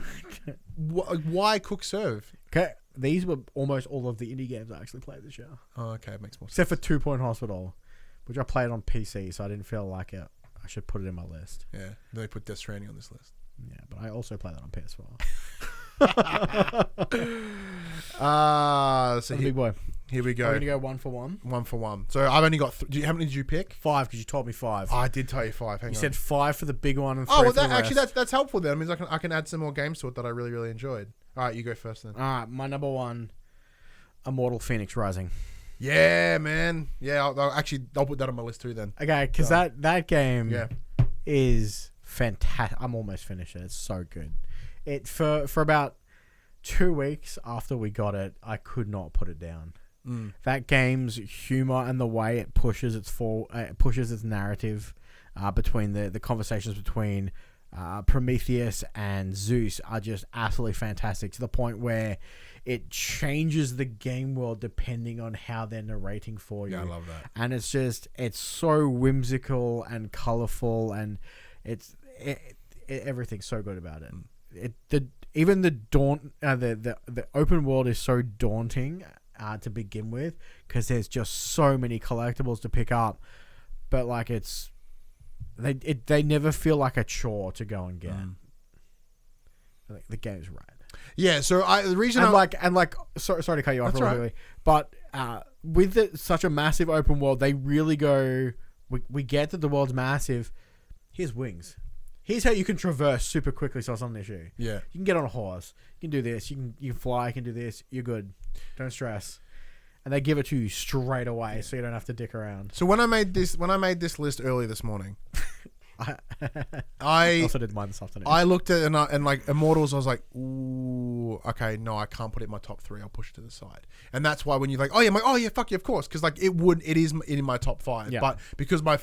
why Cook Serve? okay. These were almost all of the indie games I actually played this year, Oh, okay, it makes more sense. except for 2 Point Hospital, which I played on PC, so I didn't feel like it. I should put it in my list. Yeah, then they put Death Stranding on this list. Yeah, but I also play that on PS4. So Big boy. here we We're go. gonna go 1 for 1. 1 for 1. So I've only got. How many did you pick? 5 because you told me 5. I did tell you 5. Hang You on. said 5 for the big one and 3 Oh, well, for the actually, rest. that's helpful. Then it means I can add some more games to it that I really really enjoyed. All right, you go first then. All right, my number 1, Immortal Phoenix Rising. Yeah, man. Yeah, I'll put that on my list too then. Okay, because that game Yeah. is fantastic. I'm almost finished it. It's so good. It for about 2 weeks after we got it, I could not put it down. That game's humor and the way it pushes its narrative between the conversations between Prometheus and Zeus are just absolutely fantastic, to the point where it changes the game world depending on how they're narrating for you. Yeah, I love that. And it's so whimsical and colorful, and everything's so good about it. The open world is so daunting to begin with, because there's just so many collectibles to pick up, but like they never feel like a chore to go and get. Like, the game's rad. Yeah, so the reason sorry to cut you off That's real right. quickly, but with such a massive open world, they really go. We get that the world's massive. Here's wings. Here's how you can traverse super quickly, so it's not an issue. Yeah. You can get on a horse. You can do this. You can fly. You can do this. You're good. Don't stress. And they give it to you straight away, so you don't have to dick around. So when I made this list early this morning, I also did mine this afternoon. I looked at it and like Immortals, I was like, ooh, okay, no, I can't put it in my top 3. I'll push it to the side. And that's why when you're like, oh yeah, I'm like, oh yeah, fuck yeah, of course, because like it is in my top 5. Yeah. But because I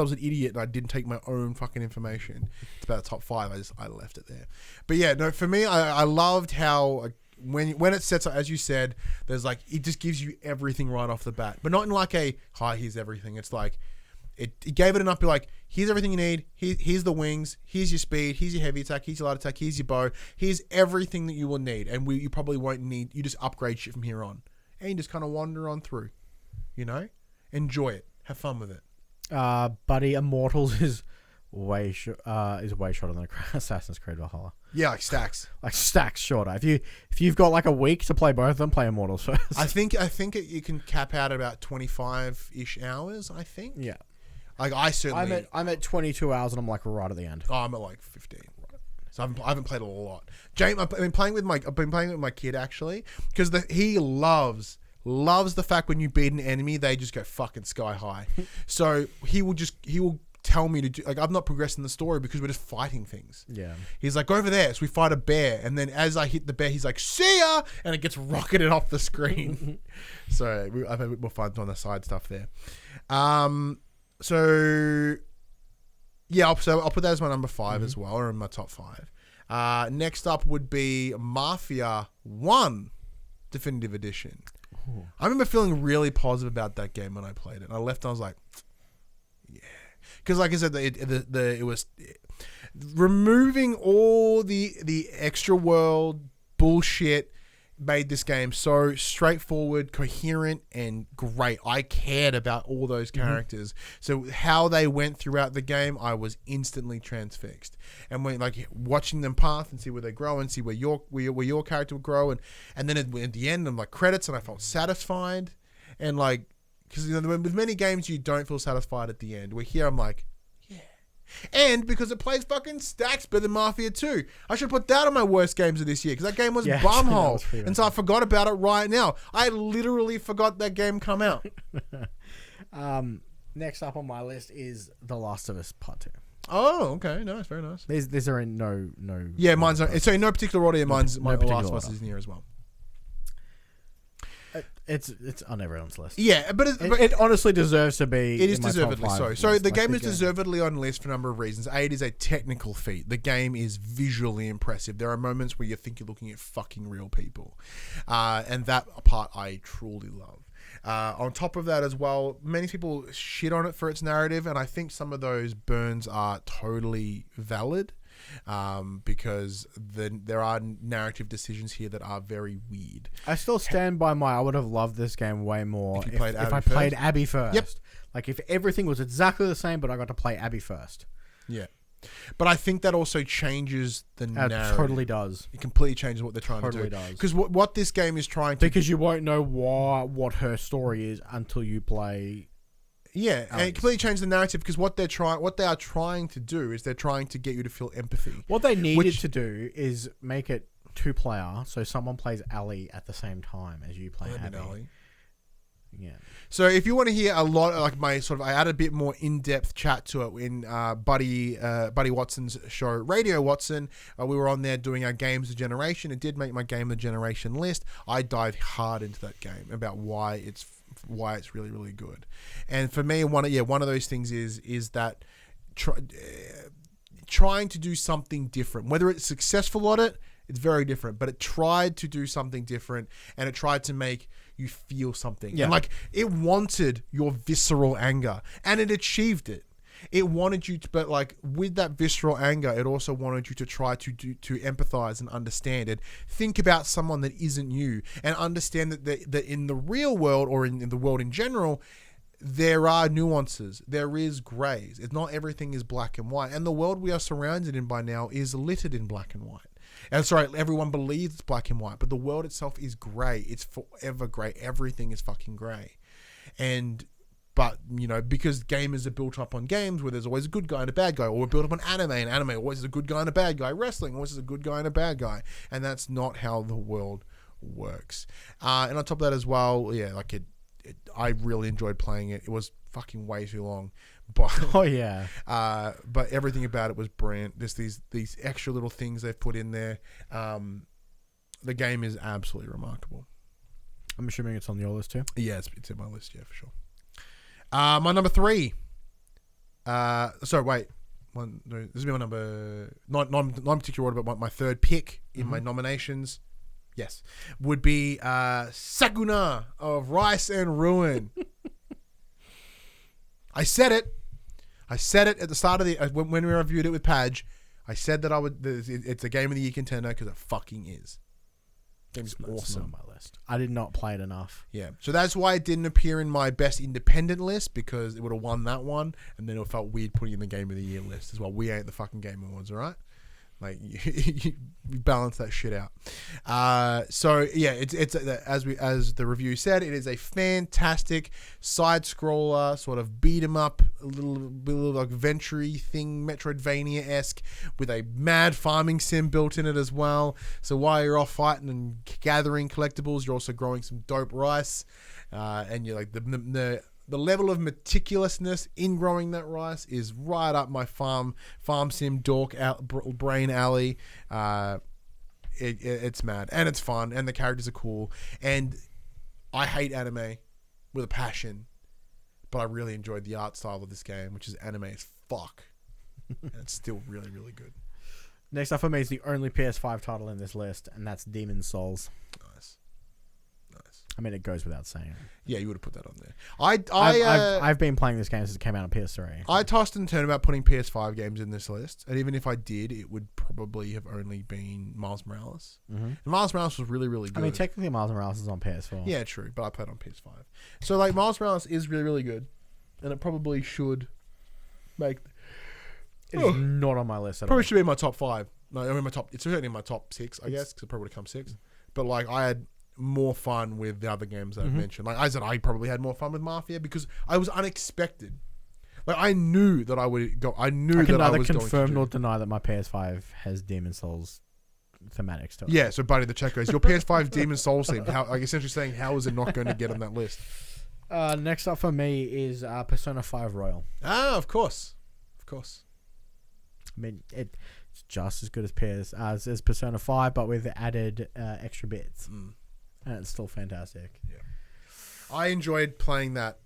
was an idiot and I didn't take my own fucking information, it's about the top 5. I left it there. But yeah, no, for me, I loved how. When it sets up, as you said, there's like, it just gives you everything right off the bat, but not in like a hi, here's everything. It's like it gave it enough. Be like, here's everything you need. Here's the wings. Here's your speed. Here's your heavy attack. Here's your light attack. Here's your bow. Here's everything that you will need, and you probably won't need. You just upgrade shit from here on, and you just kind of wander on through. Enjoy it. Have fun with it. Buddy, Immortals is way shorter than Assassin's Creed Valhalla. Yeah, like stacks. Like stacks shorter. If you've got like a week to play both of them, play Immortals first. I think you can cap out at about 25-ish hours. I think. Yeah. Like I certainly. I'm at 22 hours and I'm like right at the end. Oh, I'm at like 15. So I haven't played a lot. James, I've been playing with my kid actually, because he loves the fact when you beat an enemy, they just go fucking sky high. So he will tell me to do, like, I've not progressed in the story because we're just fighting things. Yeah. He's like, go over there. So we fight a bear, and then as I hit the bear, he's like, see ya, and it gets rocketed off the screen. So I've had a bit more fun on the side stuff there. So yeah, I'll put that as my number 5 as well, or in my top 5. Next up would be Mafia 1 Definitive Edition. Ooh. I remember feeling really positive about that game when I played it. I left and I was like, yeah. Because like I said, it was removing all the extra world bullshit made this game so straightforward, coherent, and great. I cared about all those characters. So how they went throughout the game, I was instantly transfixed. And when like watching them path and see where they grow and see where your character would grow, and then at the end, I'm like credits, and I felt satisfied. And like, because with many games you don't feel satisfied at the end. Where here I'm like, yeah. And because it plays fucking stacks better than Mafia 2. I should put that on my worst games of this year, because that game was bumhole. And so I forgot about it right now. I literally forgot that game come out. Next up on my list is The Last of Us Part 2. Oh, okay. Nice. Very nice. These are in no... Yeah, mine's not. So in no particular order, mine's my Last of Us is in here as well. It's on everyone's list. Yeah, but It honestly deserves to be. it is in my top deservedly 5 so. list. So the Like, game is deservedly on the list for a number of reasons. A, it is a technical feat. The game is visually impressive. There are moments where you think you're looking at fucking real people, and that part I truly love. On top of that as well, many people shit on it for its narrative, and I think some of those burns are totally valid, because there are narrative decisions here that are very weird. I still stand by I would have loved this game way more If you played if Abby I played first. Abby first. Yep. Like if everything was exactly the same, but I got to play Abby first. Yeah. But I think that also changes the It narrative. totally does. It completely changes what they're trying Totally to do. does. Because what this game is trying to Because you won't know what her story is until you play. Yeah, and it completely changed the narrative because what they are trying to do is they're trying to get you to feel empathy. What they needed to do is make it 2-player, so someone plays Ellie at the same time as you play Abby. Yeah. So if you want to hear a lot, like I add a bit more in-depth chat to it in Buddy Watson's show, Radio Watson. We were on there doing our Games of Generation. It did make my Game of Generation list. I dived hard into that game about why it's really, really good. And for me, one of those things is that trying to do something different, whether it's successful at it, it's very different, but it tried to do something different, and it tried to make you feel something. Yeah. And it wanted your visceral anger, and it achieved it. It wanted you to, but with that visceral anger, it also wanted you to try to empathize and understand it. Think about someone that isn't you, and understand that in the real world, or in the world in general, there are nuances. There is grays. It's not everything is black and white. And the world we are surrounded in by now is littered in black and white. And sorry, everyone believes it's black and white, but the world itself is grey. It's forever grey. Everything is fucking grey. But, because gamers are built up on games where there's always a good guy and a bad guy, or we're built up on anime, and anime always is a good guy and a bad guy. Wrestling always is a good guy and a bad guy. And that's not how the world works. And on top of that as well, I really enjoyed playing it. It was fucking way too long. But Oh yeah. but everything about it was brilliant. There's these extra little things they've put in there. The game is absolutely remarkable. I'm assuming it's on your list too. Yeah, it's in my list. Yeah, for sure. My number 3. Sorry, wait. This is my number. Not particular order, but my third pick in my nominations. Yes, would be Sakuna of Rice and Ruin. I said it at the start of the when we reviewed it with Padge. I said that it's a Game of the Year contender because it fucking is. Game's awesome. On my list. I did not play it enough. Yeah, so that's why it didn't appear in my best independent list, because it would have won that one, and then it felt weird putting in the Game of the Year list as well. We ain't the fucking Game Awards, all right? You balance that shit out. So yeah, it's as the review said, it is a fantastic side scroller, sort of beat 'em up, a little like Venture-y thing, Metroidvania-esque, with a mad farming sim built in it as well. So while you're off fighting and gathering collectibles, you're also growing some dope rice, and you're the level of meticulousness in growing that rice is right up my farm sim dork brain alley. It's mad, and it's fun, and the characters are cool, and I hate anime with a passion, but I really enjoyed the art style of this game, which is anime as fuck, and it's still really, really good. Next up for me is the only PS5 title in this list, and that's Demon's Souls. Nice. I mean, it goes without saying. Yeah, you would have put that on there. I've been playing this game since it came out on PS3. I tossed and turned about putting PS5 games in this list, and even if I did, it would probably have only been Miles Morales. Mm-hmm. And Miles Morales was really, really good. I mean, technically, Miles Morales is on PS4. Yeah, true, but I played on PS5. So, Miles Morales is really, really good, and it probably should make... It's not on my list at all. Probably should be in my top 5. No, I mean, it's certainly in my top 6, I guess, because it probably would have come 6. But, I had more fun with the other games that I've mentioned. Like I said, I probably had more fun with Mafia because I was unexpected. I knew that I would go. I knew that I was going to. I can neither confirm nor deny that my PS5 has Demon's Souls thematics to it. Yeah, so Buddy the chat goes, your PS5 Demon's Souls theme. Essentially saying, how is it not going to get on that list? Next up for me is Persona 5 Royal. Ah, of course. I mean, it's just as good as Persona 5, but with added extra bits. and it's still fantastic. Yeah. I enjoyed playing that.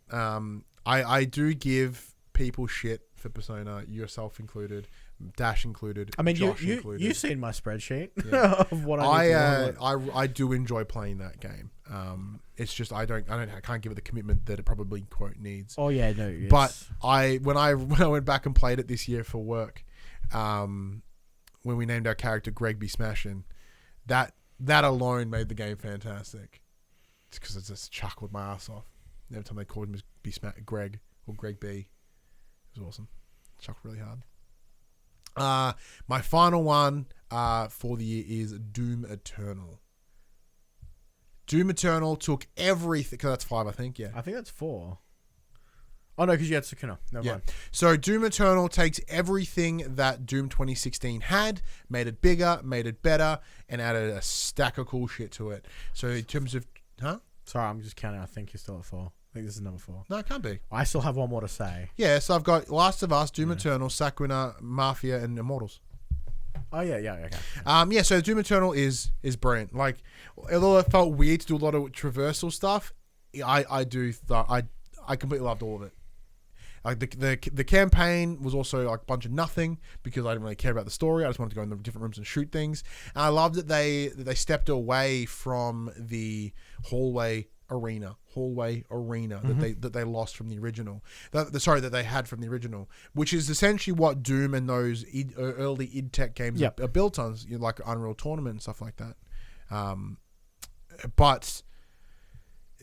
I do give people shit for Persona, yourself included, Dash included. I mean, Josh included. you've seen my spreadsheet of what I do enjoy playing that game. It's just I can't give it the commitment that it probably quote needs. Oh yeah, no. But when I went back and played it this year for work, when we named our character Greg Be Smashin', that alone made the game fantastic. It's because I just chuckled my ass off every time they called him Greg or Greg B. It was awesome. Chuckled really hard. My final one for the year is Doom Eternal. Doom Eternal took everything, because that's 5, I think, yeah. I think that's 4. Oh, no, because you had Sukuna. Never mind. So Doom Eternal takes everything that Doom 2016 had, made it bigger, made it better, and added a stack of cool shit to it. So in terms of... Huh? Sorry, I'm just counting. I think you're still at 4. I think this is number 4. No, it can't be. I still have one more to say. Yeah, so I've got Last of Us, Doom Eternal, Sakuna, Mafia, and Immortals. Oh, yeah, okay. So Doom Eternal is brilliant. Like, although it felt weird to do a lot of traversal stuff, I completely loved all of it. Like the campaign was also like a bunch of nothing because I didn't really care about the story. I just wanted to go in the different rooms and shoot things. And I loved that they stepped away from the hallway arena that they lost from the original. That they had from the original, which is essentially what Doom and those early id Tech games are built on, like Unreal Tournament and stuff like that. But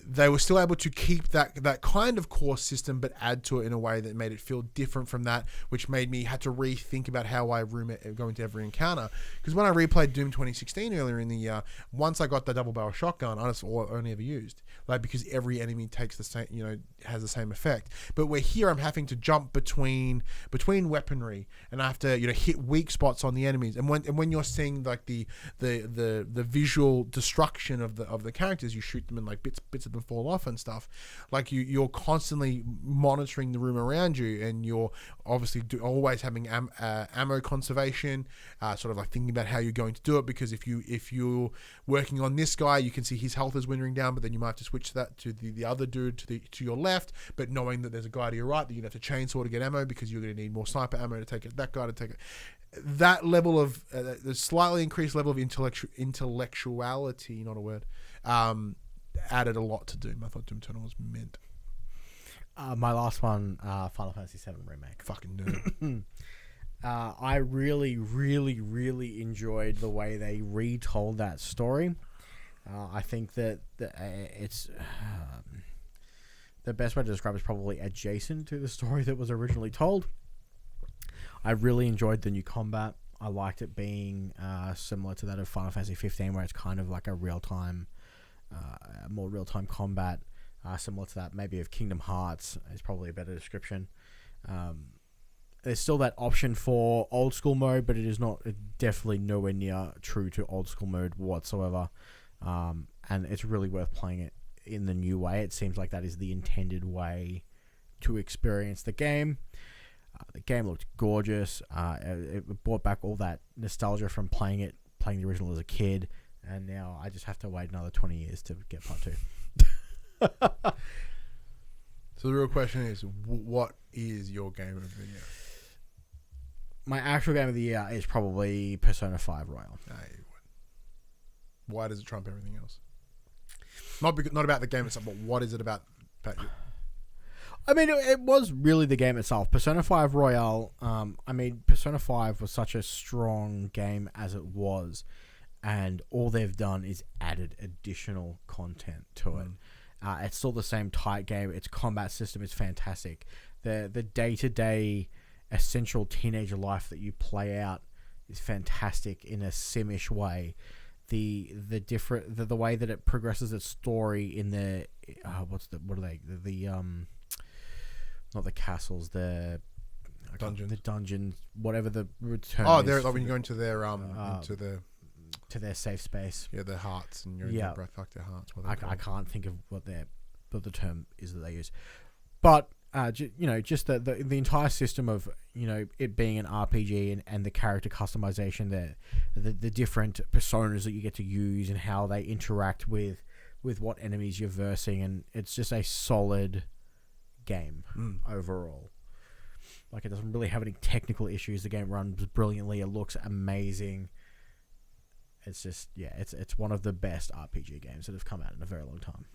they were still able to keep that kind of core system, but add to it in a way that made it feel different from that, which made me had to rethink about how I go into every encounter. Because when I replayed Doom 2016 earlier in the year, once I got the double barrel shotgun, I just only ever used, like, because every enemy takes the same, has the same effect. But where here I'm having to jump between weaponry, and I have to hit weak spots on the enemies. And when you're seeing like the visual destruction of the characters, you shoot them and like bits of them fall off and stuff. Like you're constantly monitoring the room around you, and you're obviously always having ammo conservation, sort of like thinking about how you're going to do it, because if you're working on this guy, you can see his health is wintering down, but then you might have to switch that to the other dude to your left, but knowing that there's a guy to your right that you have to chainsaw to get ammo, because you're going to need more sniper ammo to take it, that guy to take it. That level of the slightly increased level of intellectuality, not a word, added a lot to Doom. I thought Doom Eternal was mint. My last one, Final Fantasy VII Remake. Fucking nerd. I really, really, really enjoyed the way they retold that story. I think that it's the best way to describe it is probably adjacent to the story that was originally told. I really enjoyed the new combat. I liked it being similar to that of Final Fantasy 15, where it's kind of like a real-time, more real-time combat, similar to that maybe of Kingdom Hearts is probably a better description. There's still that option for old school mode, but it is definitely nowhere near true to old school mode whatsoever. And it's really worth playing it in the new way. It seems like that is the intended way to experience the game. The game looked gorgeous. It brought back all that nostalgia from playing the original as a kid, and now I just have to wait another 20 years to get part 2. So the real question is, what is your game of the year? My actual game of the year is probably Persona 5 Royal. Why does it trump everything else? Not about the game itself, but what is it about? I mean, it was really the game itself. Persona 5 Royale, Persona 5 was such a strong game as it was, and all they've done is added additional content to it. It's still the same tight game. Its combat system is fantastic. The day-to-day essential teenager life that you play out is fantastic in a sim-ish way. The way that it progresses its story in the not the castles, the dungeons, whatever the term is. They're like when you go into their to their safe space. Yeah, their hearts, and you're in their breath, fuck their hearts. I can't think of what the term is that they use, but just the entire system of it being an RPG and the character customization, the different personas that you get to use and how they interact with with what enemies you're versing, and it's just a solid game overall. Like, it doesn't really have any technical issues. The game runs brilliantly. It looks amazing. It's just, it's one of the best RPG games that have come out in a very long time.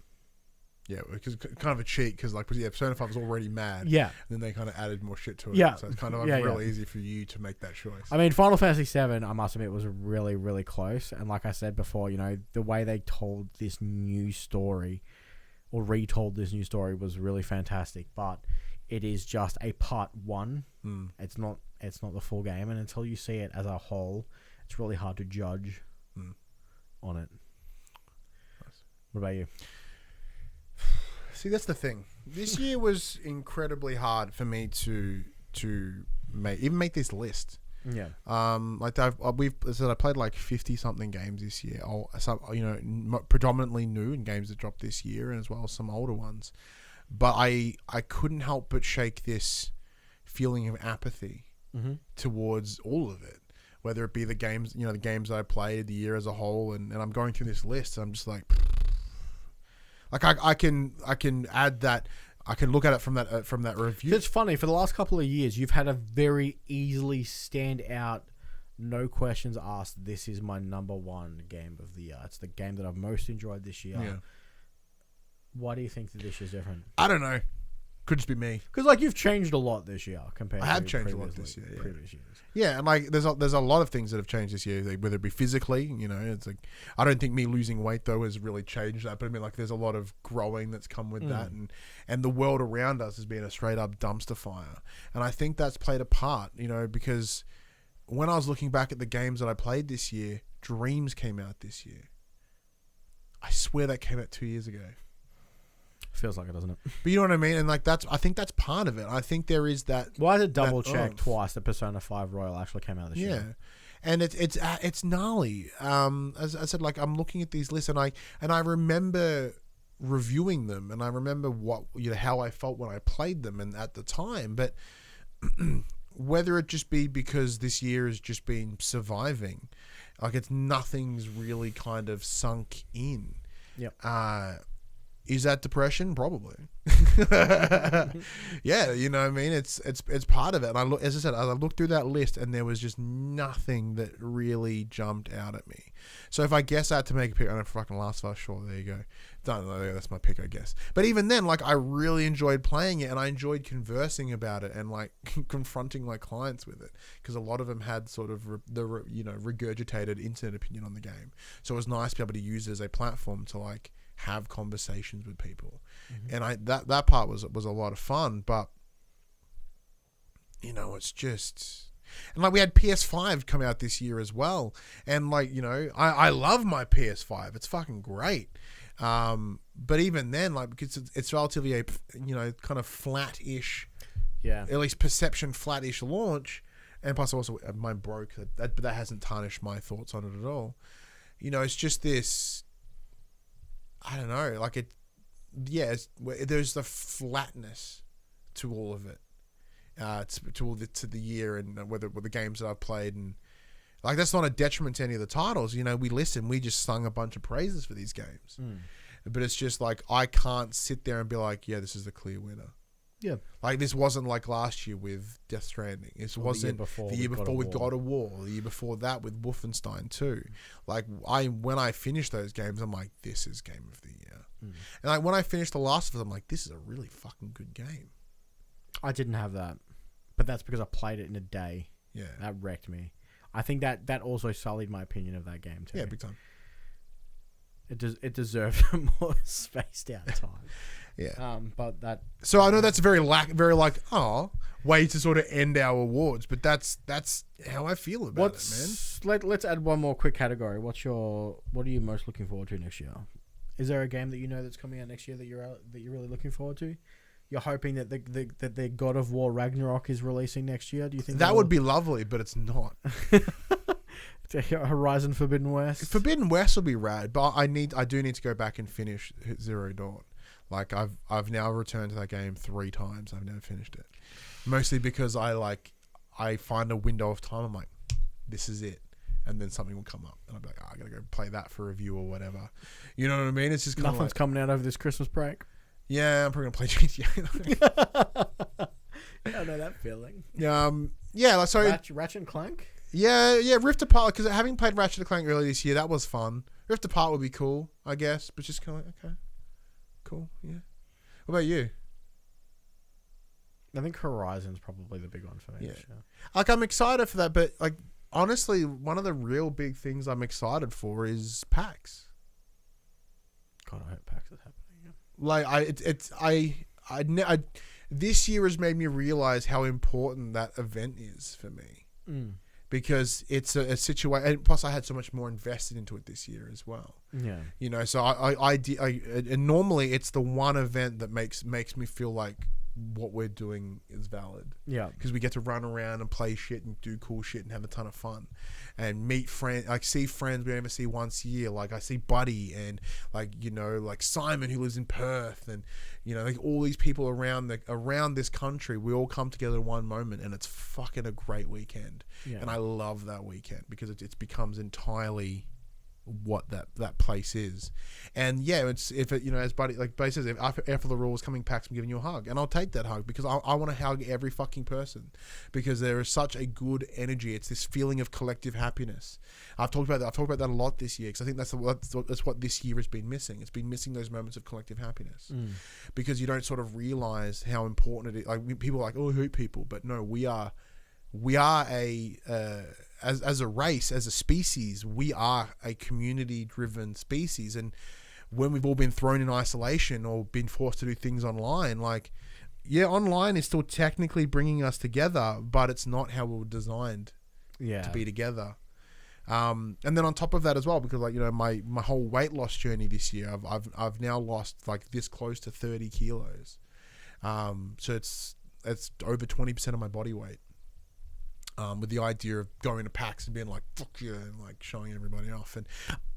Yeah, because kind of a cheat, because like Persona 5 was already mad. Yeah. And then they kind of added more shit to it. Yeah. So it's kind of really easy for you to make that choice. I mean, Final Fantasy VII, I must admit, was really, really close. And like I said before, you know, the way they told this new story, or retold this new story, was really fantastic. But it is just a part 1. It's not the full game, and until you see it as a whole, it's really hard to judge on it. Nice. What about you? See, that's the thing. This year was incredibly hard for me to make this list. Yeah. Like I played like 50 something games this year. Predominantly new and games that dropped this year, and as well as some older ones. But I couldn't help but shake this feeling of apathy towards all of it. Whether it be the games, the games that I played the year as a whole, and I'm going through this list, and I'm just like I can add that. I can look at it from that review. It's funny, for the last couple of years, you've had a very easily stand out, no questions asked, this is my number 1 game of the year. It's the game that I've most enjoyed this year. Yeah. Why do you think that this year's different? I don't know. Could just be me. Because like you've changed a lot this year compared. I have to changed a lot this year. Yeah. Previous years. Yeah, and like there's a lot of things that have changed this year, like, whether it be physically. It's like I don't think me losing weight though has really changed that, but I mean like there's a lot of growing that's come with that, and the world around us has been a straight up dumpster fire, and I think that's played a part. Because when I was looking back at the games that I played this year, Dreams came out this year. I swear that came out 2 years ago. Feels like it, doesn't it? But you know what I mean? And like I think that's part of it. I think there is that. Why did double check twice that Persona 5 Royal actually came out this year? Yeah. And it's gnarly. As I said, like I'm looking at these lists, and I remember reviewing them, and I remember how I felt when I played them and at the time. But whether it just be because this year has just been surviving, like nothing's really kind of sunk in. Yep. Is that depression? Probably. Yeah, you know what I mean? It's part of it. And as I said, I looked through that list, and there was just nothing that really jumped out at me. So if I guess I had to make a pick, I don't fucking Last of Us, sure, there you go. That's my pick, I guess. But even then, like I really enjoyed playing it, and I enjoyed conversing about it and like confronting my clients with it, because a lot of them had sort of regurgitated internet opinion on the game. So it was nice to be able to use it as a platform to like have conversations with people, and that part was a lot of fun. But it's just, and like we had PS5 come out this year as well, and like I love my PS5, it's fucking great, but even then, like because it's relatively a kind of flat-ish, at least perception flat-ish launch, and plus also mine broke, but that hasn't tarnished my thoughts on it at all. It's just this, I don't know, like it, there's the flatness to all of it, to the year, and whether with the games that I've played, and like that's not a detriment to any of the titles. We just sung a bunch of praises for these games, but it's just like I can't sit there and be like, yeah, this is the clear winner. Yeah, like this wasn't like last year with Death Stranding. It wasn't the year before with God of War. The year before that with Wolfenstein 2. Like when I finished those games, I'm like, this is game of the year. And like when I finished The Last of Us, I'm like, this is a really fucking good game. I didn't have that, but that's because I played it in a day. Yeah, that wrecked me. I think that also sullied my opinion of that game too. Yeah, big time. It deserved a more spaced out time. Yeah. But that. So I know that's very way to sort of end our awards, but that's how I feel about it, man. Let's add one more quick category. What are you most looking forward to next year? Is there a game that that's coming out next year that you're really looking forward to? You're hoping that the God of War Ragnarok is releasing next year. Do you think that would be lovely, but it's not. Horizon Forbidden West. Forbidden West will be rad, but I do need to go back and finish Zero Dawn. Like I've now returned to that game 3 times. I've never finished it, mostly because I find a window of time. I'm like, this is it, and then something will come up, and I'll be like, I gotta go play that for review or whatever. You know what I mean? It's just kind of nothing's coming out over this Christmas break. Yeah, I'm probably gonna play GTA. I know that feeling. Yeah, like, so Ratchet and Clank. Yeah, Rift Apart, because having played Ratchet and Clank earlier this year, that was fun. Rift Apart would be cool, I guess, but just kind of like, okay, cool, yeah. What about you? I think Horizon's probably the big one for me. Yeah. Sure. Like, I'm excited for that, but like, honestly, one of the real big things I'm excited for is PAX. God, I hope PAX is happening. Yeah. Like, this year has made me realize how important that event is for me. Because it's a situation, and plus I had so much more invested into it this year as well. Yeah. You know, so and normally it's the one event that makes me feel like what we're doing is valid. Yeah. Because we get to run around and play shit and do cool shit and have a ton of fun. And meet friends, like see friends we never see once a year. Like I see Buddy and like, you know, like Simon who lives in Perth, and you know, like all these people around this country, we all come together in one moment, and it's fucking a great weekend. Yeah. And I love that weekend because it becomes entirely what that place is. And yeah, it's as Buddy says, if after the rules coming PAX, I'm giving you a hug, and I'll take that hug because I want to hug every fucking person because there is such a good energy. It's this feeling of collective happiness. I've talked about that a lot this year because I think that's what this year has been missing. It's been missing those moments of collective happiness because you don't sort of realize how important it is. Like people are like, oh, I hate people, but no, we are as a race, as a species, we are a community-driven species. And when we've all been thrown in isolation or been forced to do things online, like, yeah, online is still technically bringing us together, but it's not how we were designed to be together. And then on top of that as well, because like, you know, my whole weight loss journey this year, I've now lost like this close to 30 kilos. So it's over 20% of my body weight. With the idea of going to PAX and being like, fuck yeah, and like showing everybody off. And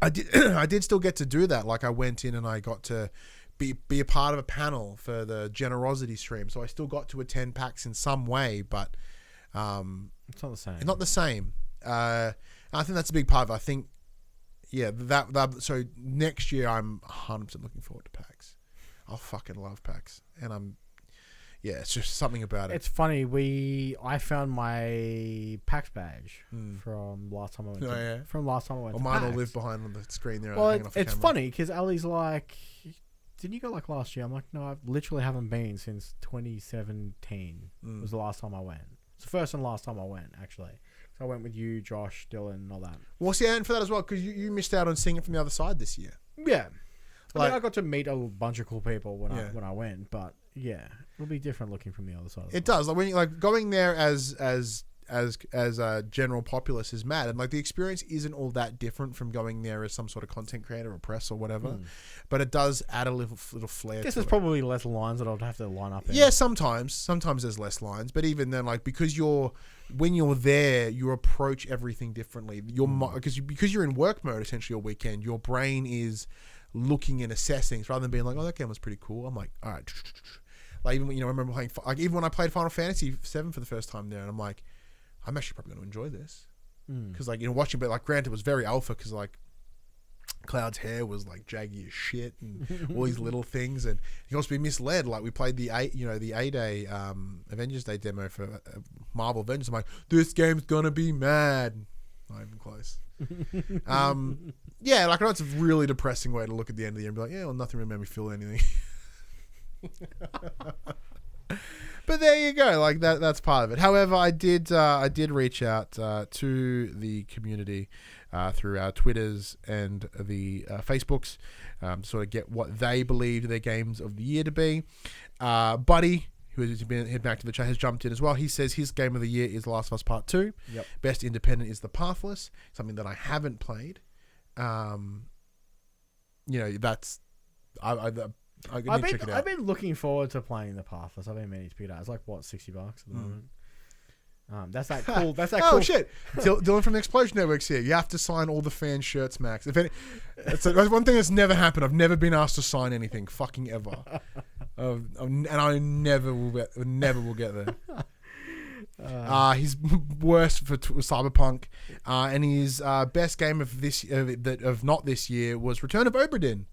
I did still get to do that. Like I went in and I got to be a part of a panel for the generosity stream. So I still got to attend PAX in some way, but it's not the same. Not the same. I think that's a big part of it. I think, yeah, so next year I'm 100% looking forward to PAX. I'll fucking love PAX. And yeah, it's just something about it. It's funny. I found my PAX badge from last time I went. From last time I went. Well, to mine PAX. will live behind on the screen there. Well, hanging off the it's camera. funny because Ellie's like, "Didn't you go like last year?" I'm like, "No, I literally haven't been since 2017. Was the last time I went. It's the first and last time I went actually. So I went with you, Josh, Dylan, and all that. Well, see, and for that as well, because you missed out on seeing it from the other side this year. Yeah. Like, I got to meet a bunch of cool people when I went, but yeah, it'll be different looking from the other side. It does. Like when you like going there as a general populace is mad, and like the experience isn't all that different from going there as some sort of content creator or press or whatever, but it does add a little flair. I guess to there's it. probably less lines that I'd have to line up in. Yeah, sometimes there's less lines, but even then, like because when you're there, you approach everything differently. Because you're in work mode essentially all weekend. Your brain is looking and assessing rather than being like, oh, that game was pretty cool. I'm like, all right. Like even I remember playing even when I played Final Fantasy VII for the first time there, and I'm like, I'm actually probably going to enjoy this because like watching, but like granted it was very alpha because like Cloud's hair was like jaggy as shit and all these little things, and you can also be misled. Like we played the A-Day Avengers Day demo for Marvel Avengers. I'm like, this game's gonna be mad. Not even close. Yeah, like I know it's a really depressing way to look at the end of the year and be like, yeah, well, nothing really made me feel anything. But there you go. Like that's part of it. However, I did reach out to the community through our Twitters and the Facebooks to sort of get what they believed their games of the year to be. Buddy, who has been head back to the chat, has jumped in as well. He says his game of the year is Last of Us Part II. Yep. Best independent is The Pathless, something that I haven't played. That's I've been looking forward to playing The Pathless. I've been meaning to pick it up. It's like what, $60 at the moment. That's that cool. That's that cool. Oh shit! Dylan from the Explosion Network's here. You have to sign all the fan shirts, Max. That's one thing that's never happened. I've never been asked to sign anything, fucking ever. And I never will get there. His worst for Cyberpunk, and his best game of not this year was Return of Obra Dinn.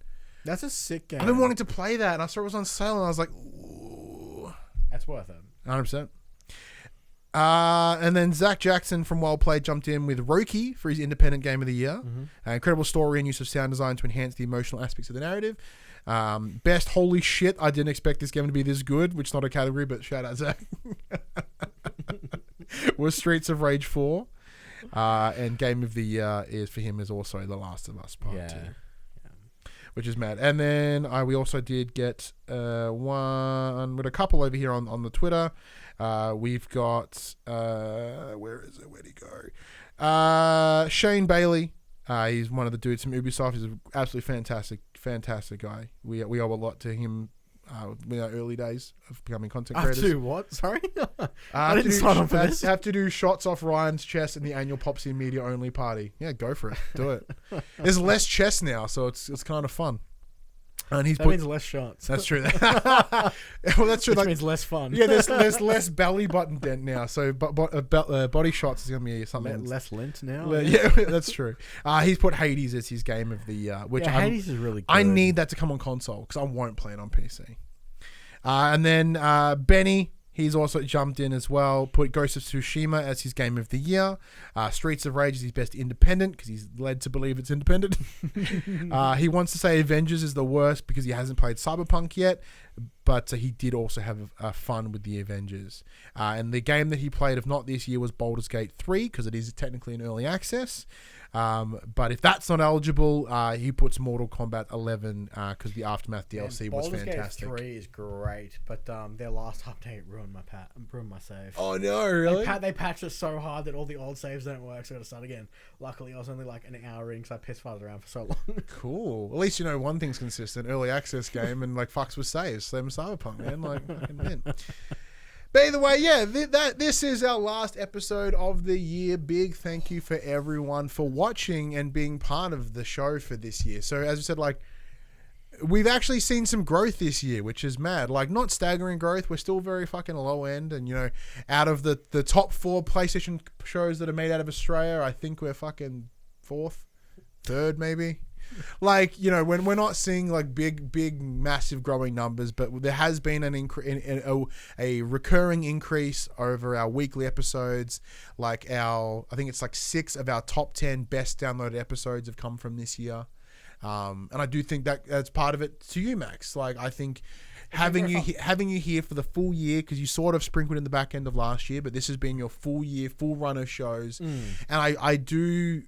That's a sick game. I've been wanting to play that, and I saw it was on sale, and I was like, ooh. That's worth it. 100%. And then Zach Jackson from Well Played jumped in with Roki for his independent game of the year. Incredible story and use of sound design to enhance the emotional aspects of the narrative. Best holy shit, I didn't expect this game to be this good, which is not a category, but shout out Zach. Was Streets of Rage 4. And game of the year is for him is also The Last of Us Part 2. Which is mad. And then we also did get one with a couple over here on the Twitter. We've got where is it? Where'd he go? Shane Bailey. He's one of the dudes from Ubisoft. He's an absolutely fantastic guy. We owe a lot to him in our early days of becoming content creators. I have to do what? Sorry? I didn't sign up for this. Have to do shots off Ryan's chest in the annual PopC Media only party. Yeah, go for it. Do it. There's less chest now, so it's kind of fun. And that means less shots. That's true. Well, that's true. Which means less fun. Yeah, there's less belly button dent now. So body shots is going to be something. Less lint now? Yeah, that's true. He's put Hades as his game of the year. Which Hades is really good. I need that to come on console because I won't play it on PC. And then Benny, he's also jumped in as well. Put Ghost of Tsushima as his game of the year. Streets of Rage is his best independent because he's led to believe it's independent. He wants to say Avengers is the worst because he hasn't played Cyberpunk yet, but he did also have fun with the Avengers. And the game that he played of not this year was Baldur's Gate 3 because it is technically in early access. But if that's not eligible, he puts Mortal Kombat 11 because the Aftermath DLC was fantastic. Baldur's Gate 3 is great, but their last update ruined my save. Oh no, really? They patched it so hard that all the old saves don't work, so I got to start again. Luckily, I was only like an hour in because I piss-farted around for so long. Cool. At least you know one thing's consistent: early access game and like fucks with saves. Same as Cyberpunk, man. Like, man. But either way, yeah, this is our last episode of the year. Big thank you for everyone for watching and being part of the show for this year. So as I said, like, we've actually seen some growth this year, which is mad. Like, not staggering growth. We're still very fucking low end. And, you know, out of the top 4 PlayStation shows that are made out of Australia, I think we're fucking 4th, 3rd maybe. Like, you know, when we're not seeing like big, massive growing numbers, but there has been a recurring increase over our weekly episodes. Like I think it's like 6 of our top 10 best downloaded episodes have come from this year. And I do think that's part of it to you, Max. Like, I think having you here for the full year, because you sort of sprinkled in the back end of last year, but this has been your full year, full run of shows. And I do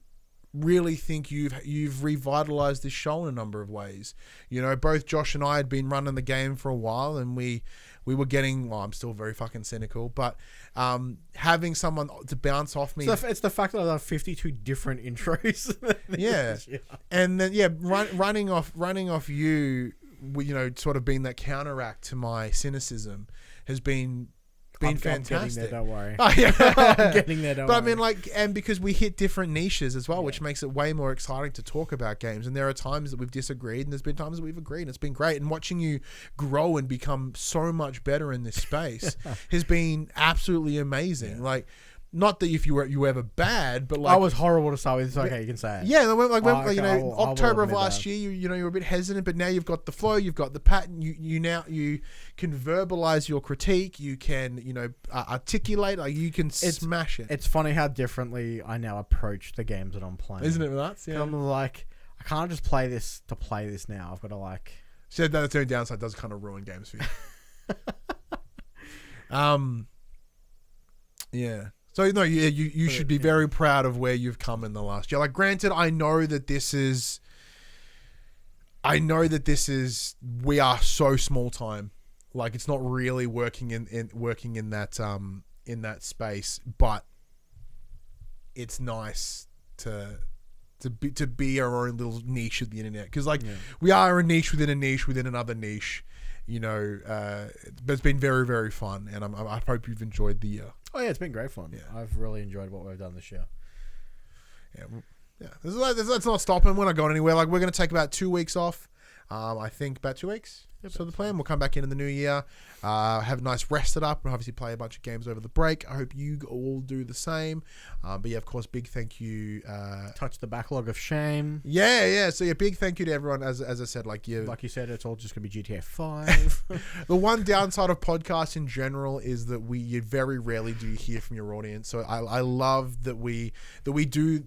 really think you've revitalized this show in a number of ways. You know, both Josh and I had been running the game for a while, and we were getting, well, I'm still very fucking cynical, but having someone to bounce off me. So it's the fact that I've done 52 different intros. Yeah. And then, running off you, you know, sort of being that counteract to my cynicism has been fantastic. I'm getting there, don't worry. Oh, yeah. I'm getting there, don't worry. But I mean, like, and because we hit different niches as well, which makes it way more exciting to talk about games. And there are times that we've disagreed, and there's been times that we've agreed, and it's been great. And watching you grow and become so much better in this space has been absolutely amazing. Yeah. Like, not that if you were ever bad, but like, I was horrible to start with. It's okay, you can say it. Yeah, like October of last year, you know, you were a bit hesitant, but now you've got the flow, you've got the pattern. You now can verbalize your critique. You can, you know, articulate. Like, you can smash it. It's funny how differently I now approach the games that I'm playing. Isn't it nuts? Yeah. I'm like, I can't just play this to play this now. I've got to like. So that's the only downside. Does kind of ruin games for you. Yeah. So, no, you should be very proud of where you've come in the last year. Like, granted, I know that this is, we are so small time. Like, it's not really working in that space, but it's nice to be our own little niche of the internet. Because, like, we are a niche within another niche. You know, but it's been very, very fun, and I hope you've enjoyed the year. Oh yeah, it's been great fun. Yeah. I've really enjoyed what we've done this year. Yeah. That's not stopping. We're not going anywhere. Like, we're going to take about 2 weeks off. I think about 2 weeks. So the plan, we'll come back in the new year, have a nice rest it up, and obviously play a bunch of games over the break. I hope you all do the same. But yeah, of course, big thank you. Touch the backlog of shame. Yeah. So yeah, big thank you to everyone. As I said, like you said, it's all just gonna be GTA 5. The one downside of podcasts in general is that you very rarely do hear from your audience. So I love that we do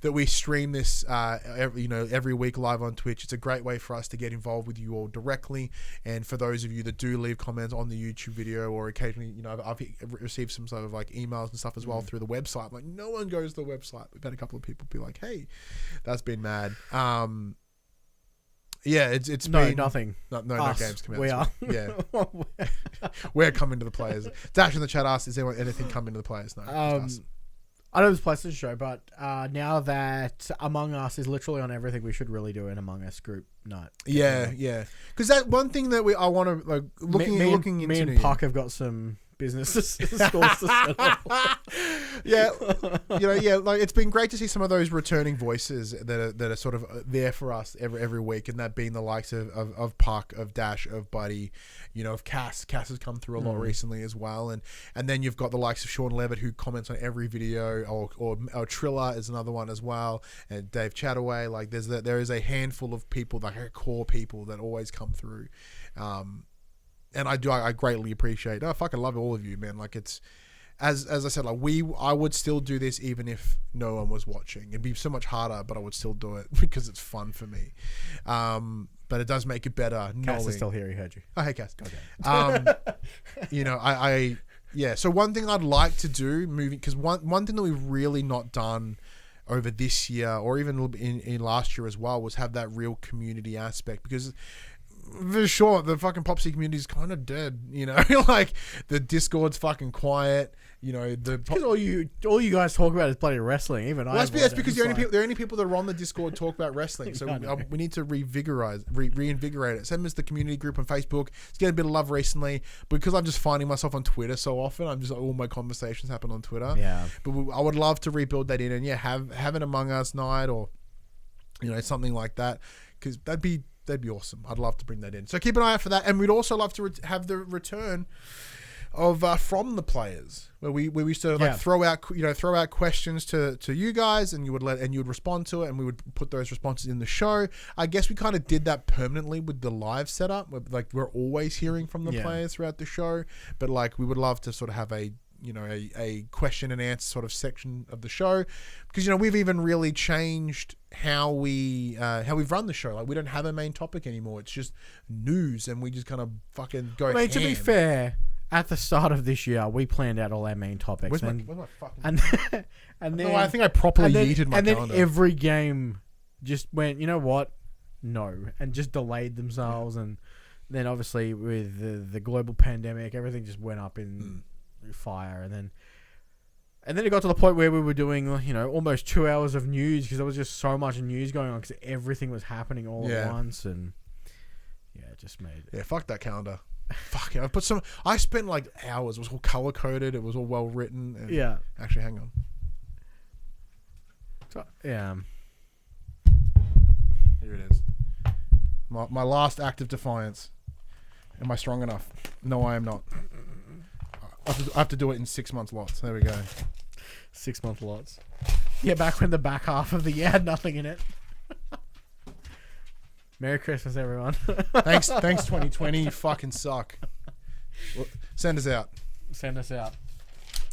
that we stream this every week live on Twitch. It's a great way for us to get involved with you all directly. And for those of you that do leave comments on the YouTube video, or occasionally, I've received some sort of like emails and stuff as well through the website. Like, no one goes to the website. We've had a couple of people be like, "Hey, that's been mad." Yeah, it's no, been nothing. No games come out. We are. Yeah, we're coming to the players. Dash in the chat asked, "Is there anything coming to the players?" No. I know it's PlayStation show, but now that Among Us is literally on everything, we should really do an Among Us group night. Yeah. Because that one thing that I want to like looking into. Me and Puck have got some business scores to settle. Yeah, like it's been great to see some of those returning voices that are sort of there for us every week, and that being the likes of Puck, of Dash, of Buddy, of Cass. Cass has come through a lot recently as well, and then you've got the likes of Sean Levitt, who comments on every video, or Triller is another one as well, and Dave Chataway. Like there is a handful of people, like core people that always come through. And I greatly appreciate. I fucking love all of you, man. Like it's, as I said, like I would still do this even if no one was watching. It'd be so much harder, but I would still do it because it's fun for me. But it does make it better. Cass is still here. He heard you. Oh, hey, Cass. Yeah. So one thing I'd like to do, because one thing that we've really not done over this year, or even in last year as well, was have that real community aspect, because. For sure, the fucking PopC community is kind of dead, like the Discord's fucking quiet, because all you guys talk about is bloody wrestling. Even that's because the only people that are on the Discord talk about wrestling. So we need to reinvigorate it. Same as the community group on Facebook. It's getting a bit of love recently, because I'm just finding myself on Twitter so often. I'm just all my conversations happen on Twitter. Yeah, but I would love to rebuild that in, and have an Among Us night, or something like that, because that'd be awesome. I'd love to bring that in. So keep an eye out for that. And we'd also love to have the return of from the players, where we used to throw out questions to you guys, and you would respond to it, and we would put those responses in the show. I guess we kind of did that permanently with the live setup, where, like, we're always hearing from the players throughout the show, but like we would love to sort of have a question and answer sort of section of the show, because we've even really changed how we've run the show. Like, we don't have a main topic anymore. It's just news, and we just kind of fucking go. To be fair, at the start of this year, we planned out all our main topics. Where's my fucking? And then I think I properly yeeted my calendar. And then every game just went, you know what? No, and just delayed themselves. And then obviously with the global pandemic, everything just went up in fire. And then it got to the point where we were doing, almost 2 hours of news, because there was just so much news going on, because everything was happening all at once. And it just made fuck that calendar. Fuck it. I spent like hours. It was all color coded. It was all well written. And actually, hang on. So, here it is. My last act of defiance. Am I strong enough? No, I am not. I have to do it in 6 month lots. There we go. 6 month lots. Yeah, back when the back half of the year had nothing in it. Merry Christmas, everyone. Thanks 2020. You fucking suck. Well, send us out.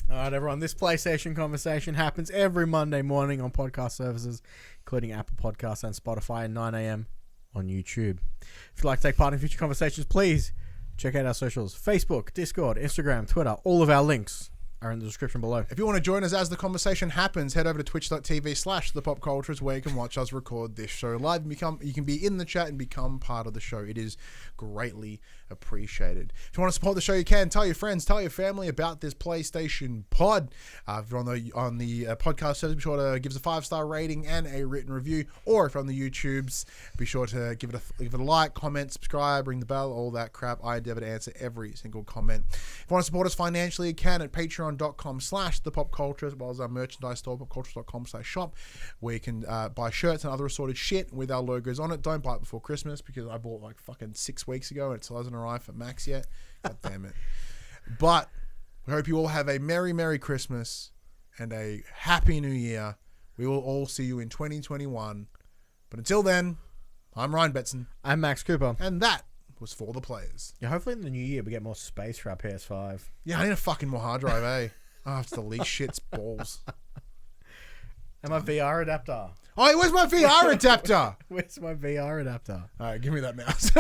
All right, everyone. This PlayStation conversation happens every Monday morning on podcast services, including Apple Podcasts and Spotify, at 9 a.m. on YouTube. If you'd like to take part in future conversations, please check out our socials: Facebook, Discord, Instagram, Twitter. All of our links are in the description below. If you want to join us as the conversation happens, head over to twitch.tv/thepopcultures, where you can watch us record this show live. You can be in the chat and become part of the show. It is greatly appreciated. If you want to support the show, you can. Tell your friends, tell your family about this PlayStation pod. If you're on the podcast service, be sure to give us a 5-star rating and a written review. Or if you're on the YouTubes, be sure to give it a like, comment, subscribe, ring the bell, all that crap. I endeavor to answer every single comment. If you want to support us financially, you can at Patreon patreon.com/thepopculture, as well as our merchandise store, popculture.com/shop, where you can buy shirts and other assorted shit with our logos on it. Don't buy it before Christmas, because I bought like fucking 6 weeks ago and it still hasn't arrived for Max yet. God damn it. But we hope you all have a Merry Christmas and a Happy New Year. We will all see you in 2021. But until then, I'm Ryan Betson. I'm Max Cooper. And that was For the Players. Yeah, hopefully in the new year we get more space for our PS5. Yeah, I need a fucking more hard drive, eh? I have to delete shit's balls. And my VR adapter. Oh, where's my VR adapter? Where's my VR adapter? All right, give me that mouse.